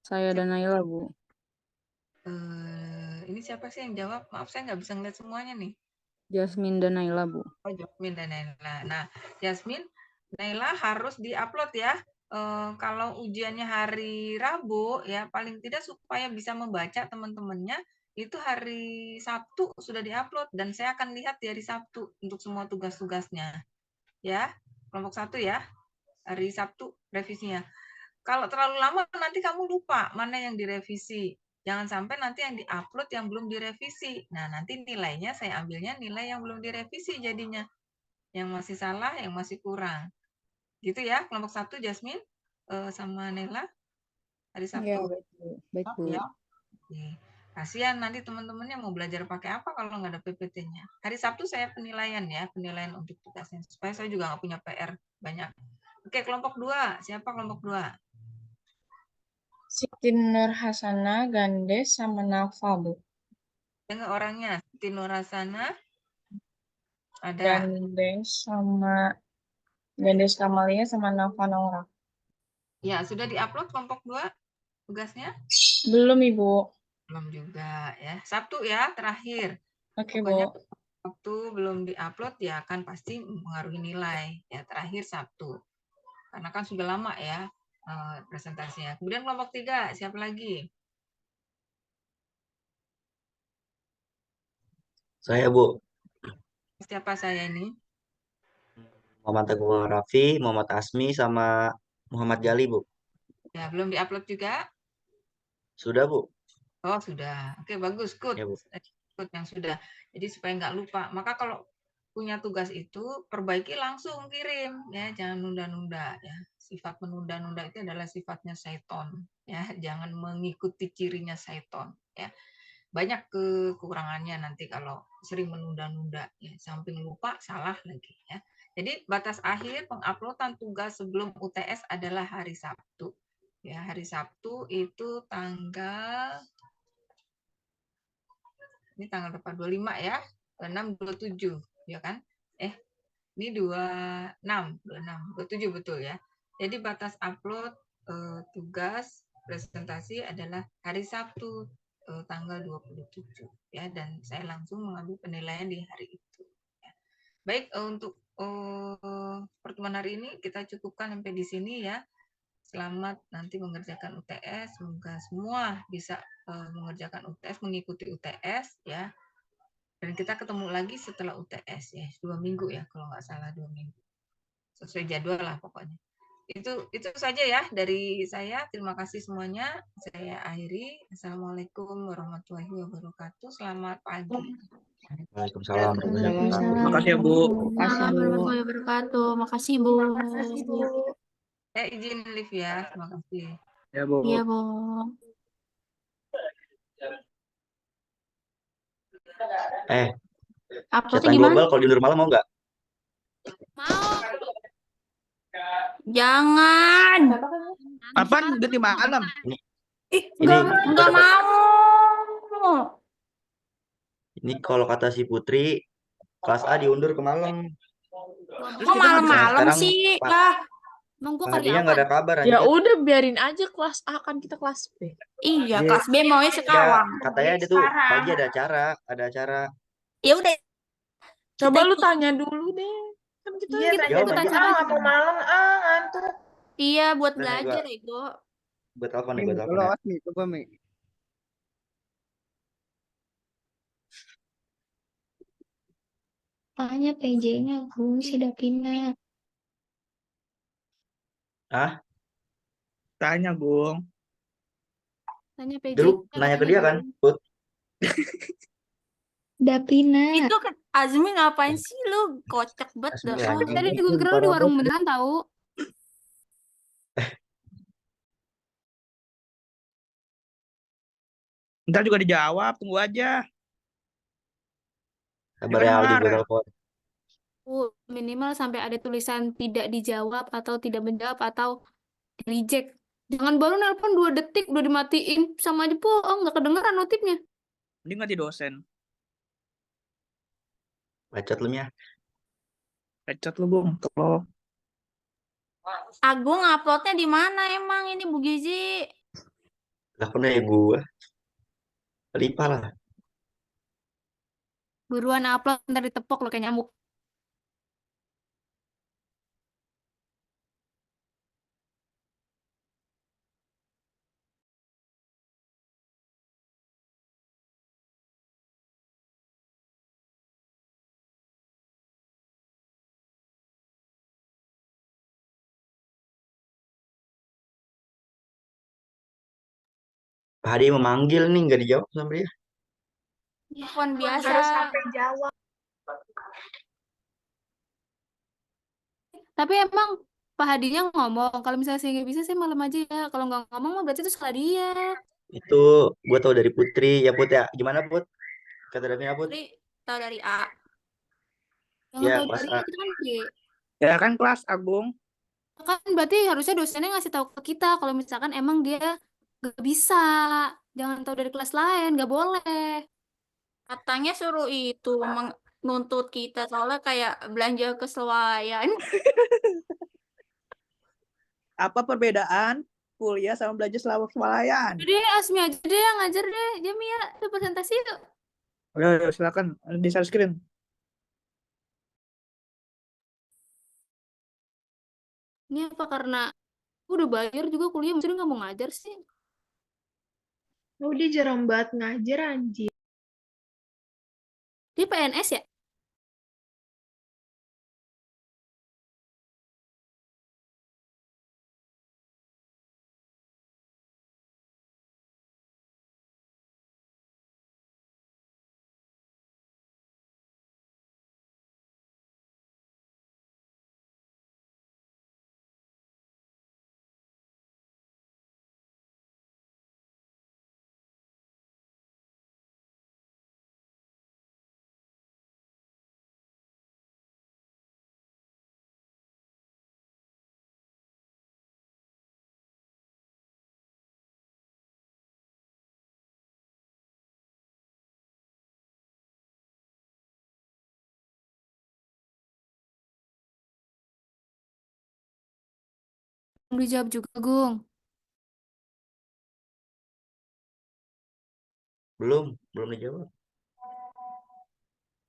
Saya dan Naila, Bu. Ini siapa sih yang jawab? Maaf, saya nggak bisa ngeliat semuanya nih. Jasmine dan Naila, Bu. Oh, Jasmine dan Naila. Nah, Jasmine, Naila harus diupload ya. Kalau ujiannya hari Rabu, ya paling tidak supaya bisa membaca teman-temannya, itu hari Sabtu sudah diupload. Dan saya akan lihat di hari Sabtu untuk semua tugas-tugasnya. Ya, kelompok 1 ya. Hari Sabtu revisinya. Kalau terlalu lama nanti kamu lupa mana yang direvisi. Jangan sampai nanti yang diupload yang belum direvisi. Nah, nanti nilainya saya ambilnya nilai yang belum direvisi jadinya. Yang masih salah, yang masih kurang. Gitu ya, kelompok 1 Jasmine sama Nela hari Ya, Sabtu. baik, Bu. Baik, Bu. Ya. Oke. Kasihan nanti teman-temannya mau belajar pakai apa kalau nggak ada PPT-nya. Hari Sabtu saya penilaian ya, penilaian untuk tugasnya. Supaya saya juga nggak punya PR banyak. Oke, kelompok 2. Siapa kelompok 2? Siti Nur Hasanah, Gandes, sama Nafa, Bu. Dengar orangnya, Siti Nurhasana, ada. Gandes Kamalia, sama Nafa Naura. Ya, sudah diupload kelompok 2 tugasnya? Belum, Ibu. Belum juga ya. Sabtu ya, terakhir. Oke, Pokoknya Bu. waktu belum diupload ya kan pasti mempengaruhi nilai. Ya, terakhir Sabtu. Karena kan sudah lama ya presentasinya. Kemudian kelompok 3, siapa lagi? Saya, Bu. Siapa saya ini? Muhammad Teguh Raffi, Muhammad Asmi, sama Muhammad Gali, Bu. Ya, belum diupload juga? Sudah, Bu. Oh, sudah. Oke, bagus. Good. Ya, Bu. Good yang sudah. Jadi supaya nggak lupa. Maka kalau punya tugas itu, perbaiki langsung kirim. Ya, jangan nunda-nunda. Ya. Sifat menunda-nunda itu adalah sifatnya syaiton. Ya, jangan mengikuti cirinya syaiton. Ya. Banyak kekurangannya nanti kalau sering menunda-nunda. Ya. Samping lupa, salah lagi. Ya. Jadi batas akhir penguploadan tugas sebelum UTS adalah hari Sabtu. Ya, hari Sabtu itu tanggal ini tanggal berapa? 25 ya. 26, 27 ya kan? Ini 26, 27 betul ya. Jadi batas upload tugas presentasi adalah hari Sabtu tanggal 27 ya, dan saya langsung mengambil penilaian di hari itu. Ya. Baik, untuk pertemuan hari ini kita cukupkan sampai di sini ya. Selamat nanti mengerjakan UTS, semoga semua bisa mengerjakan UTS, mengikuti UTS ya. Dan kita ketemu lagi setelah UTS ya, 2 minggu ya kalau nggak salah, 2 minggu. Sesuai jadwal lah pokoknya. Itu saja ya dari saya. Terima kasih semuanya. Saya akhiri. Assalamualaikum warahmatullahi wabarakatuh. Selamat pagi. Waalaikumsalam. Terima kasih ya, Bu. Waalaikumsalam warahmatullahi wabarakatuh. Makasih, Bu. Makasih, Bu. Izin live ya. Terima kasih. Ya, Bu. Iya, Bu. Uploadnya Uploadnya gimana? global kalau diundur malam mau nggak? Mau. Jangan. Kapan? Ganti malam. Enggak mau. Ini kalau kata si Putri, kelas A diundur ke malam. Kok malam-malam Sekarang sih? Emang gue Hadinya nggak ada karyawan. kabar. Ya anjir. udah, biarin aja kelas A, kan kita kelas B. Iya, Iya. kelas B maunya sekarang. Katanya ada tuh pagi ada acara. Ya udah. Coba lu tanya dulu deh. Kan kita Iya, tanya Jawab dulu. aja. Nggak mau malam, ngantuk. Iya, buat Udah, nih, belajar, Ego. Gue telepon nih, Kalau Asmi, coba Mi. Tanya PJ-nya, Gung, si Davina. Hah? Tanya, Gung. Tanya Dulu PJ-nya nanya ke katanya dia kan, Gung. Put. Davina. Itu kan Azmi ngapain sih lu? Kocak banget Asmi dah. anjing. Tadi gue kira lu di warung beneran tahu. Ntar juga dijawab, tunggu aja. Sabar Jangan ya Aldi, gue marah. telepon. Minimal sampai ada tulisan tidak dijawab atau tidak menjawab atau reject. Jangan baru nelpon 2 detik udah dimatiin, sama aja bohong, nggak kedengeran notifnya. Ini nggak di dosen. Bacot lu nya. Pecot lu, Bung. Kalau Agung uploadnya di mana emang ini Bu Gizi? Lakukan ya gue. Lipa lah. Buruan upload, ntar ditepok lo kayak nyamuk. Pak Hadi memanggil nih, nggak dijawab sama dia. Telepon biasa. Harus sampai jawab. Tapi emang Pak Hadinya ngomong, kalau misalnya saya nggak bisa, saya malam aja ya. Kalau nggak ngomong, mah berarti itu salah dia. Itu gue tahu dari Putri. Ya Put ya. Gimana Put? Kata Davina Put? Putri tahu dari A. Yang Ya tahu kelas dari A. itu kan B. ya kan kelas Agung. Kan berarti harusnya dosennya ngasih tahu ke kita kalau misalkan emang dia nggak bisa. Jangan tahu dari kelas lain, nggak boleh. Katanya suruh itu menuntut kita soalnya kayak belanja kesesuaian. Apa perbedaan kuliah sama belajar selama swalayan? Jadi Asmi aja deh yang ngajar deh. Jamia, itu presentasi yuk. Udah, silakan di share screen. Ini apa karena udah bayar juga kuliah, maksudnya nggak mau ngajar sih? Oh, dia jarang banget ngajar anjir. Dia PNS ya? Belum dijawab juga, Gung. Belum dijawab.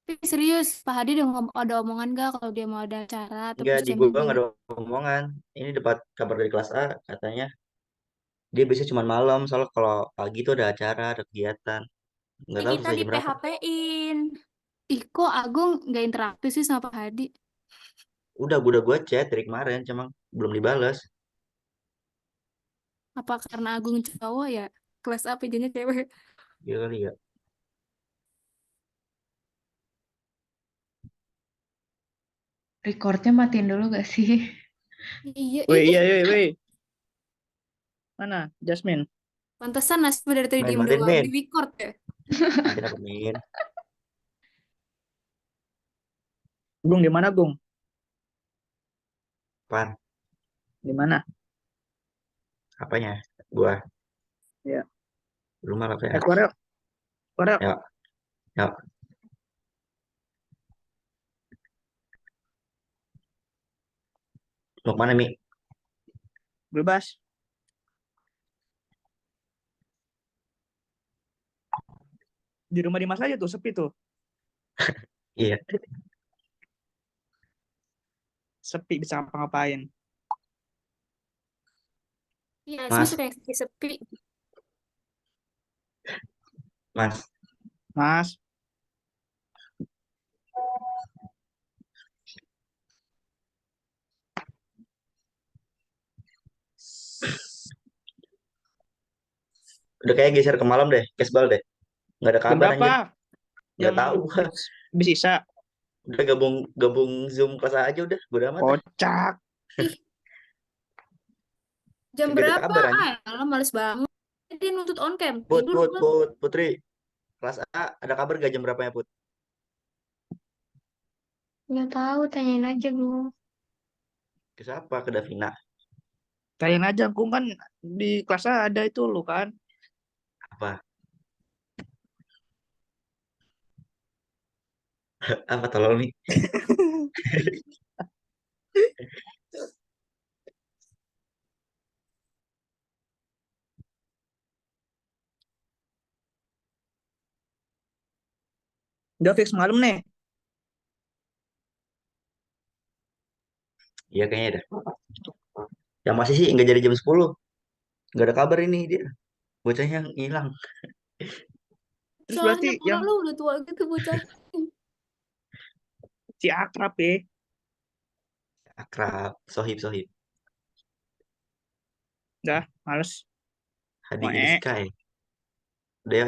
Tapi serius, Pak Hadi ada omongan nggak kalau dia mau ada acara atau Enggak, di presentasi? gue nggak ada omongan. Ini dapat kabar dari kelas A, katanya dia bisa cuma malam, soalnya kalau pagi tuh ada acara, ada kegiatan. Nggak tahu Kita selesai di jam berapa. PHP-in. Ih, kok Agung nggak interaktif sih sama Pak Hadi? Udah gue chat dari kemarin, cuma belum dibalas. Apa karena Agung cowok ya? Kelas A PJ-nya cewek. Iya kali ya. Recordnya matiin dulu gak sih? Iya, Wih, iya, wih. Mana? Jasmine. Pantesan Nasmi dari tadi diem Main, doang. main. Di record ya? Matiin apa main? Gung, di mana, Gung? Pan, Di mana? apanya? Gua. Ya. Belum malah kayak. Korel. Korel. Ya. Ya. Mau kemana, Mi? Bebas. Di rumah Dimas aja tuh, sepi tuh. Iya. Sepi, bisa ngapa-ngapain. Iya, Nasmi Mas. suka yang sepi-sepi. Mas. Mas. Udah kayak geser ke malam deh, kesbal deh. Nggak ada Jam kabar berapa? anjir. Nggak tahu. Bisa Isa. Udah gabung Zoom kelas aja udah. Udah amat. Kocak. Ih. Jam Nggak ada berapa? kabar, anjir. Alah, males banget. dia nuntut on cam. Put, Tidur Put, gua. Put, Putri. Kelas A, ada kabar gak jam berapanya, Put? Nggak tahu, tanyain aja dulu. Ke siapa? Ke Davina. Tanyain aja, aku kan di kelas A ada itu lu kan. Apa? Apa tolong nih? Udah fix malam nih. Iya kayaknya dah. Yang masih sih nggak jadi jam 10. Nggak ada kabar ini dia. Bocahnya hilang. Terus berarti Soalnya yang lu udah tua gitu bocah. si akrab ya. Akrab, sohib. Udah, males. Hadi in the Moe. sky. Udah ya,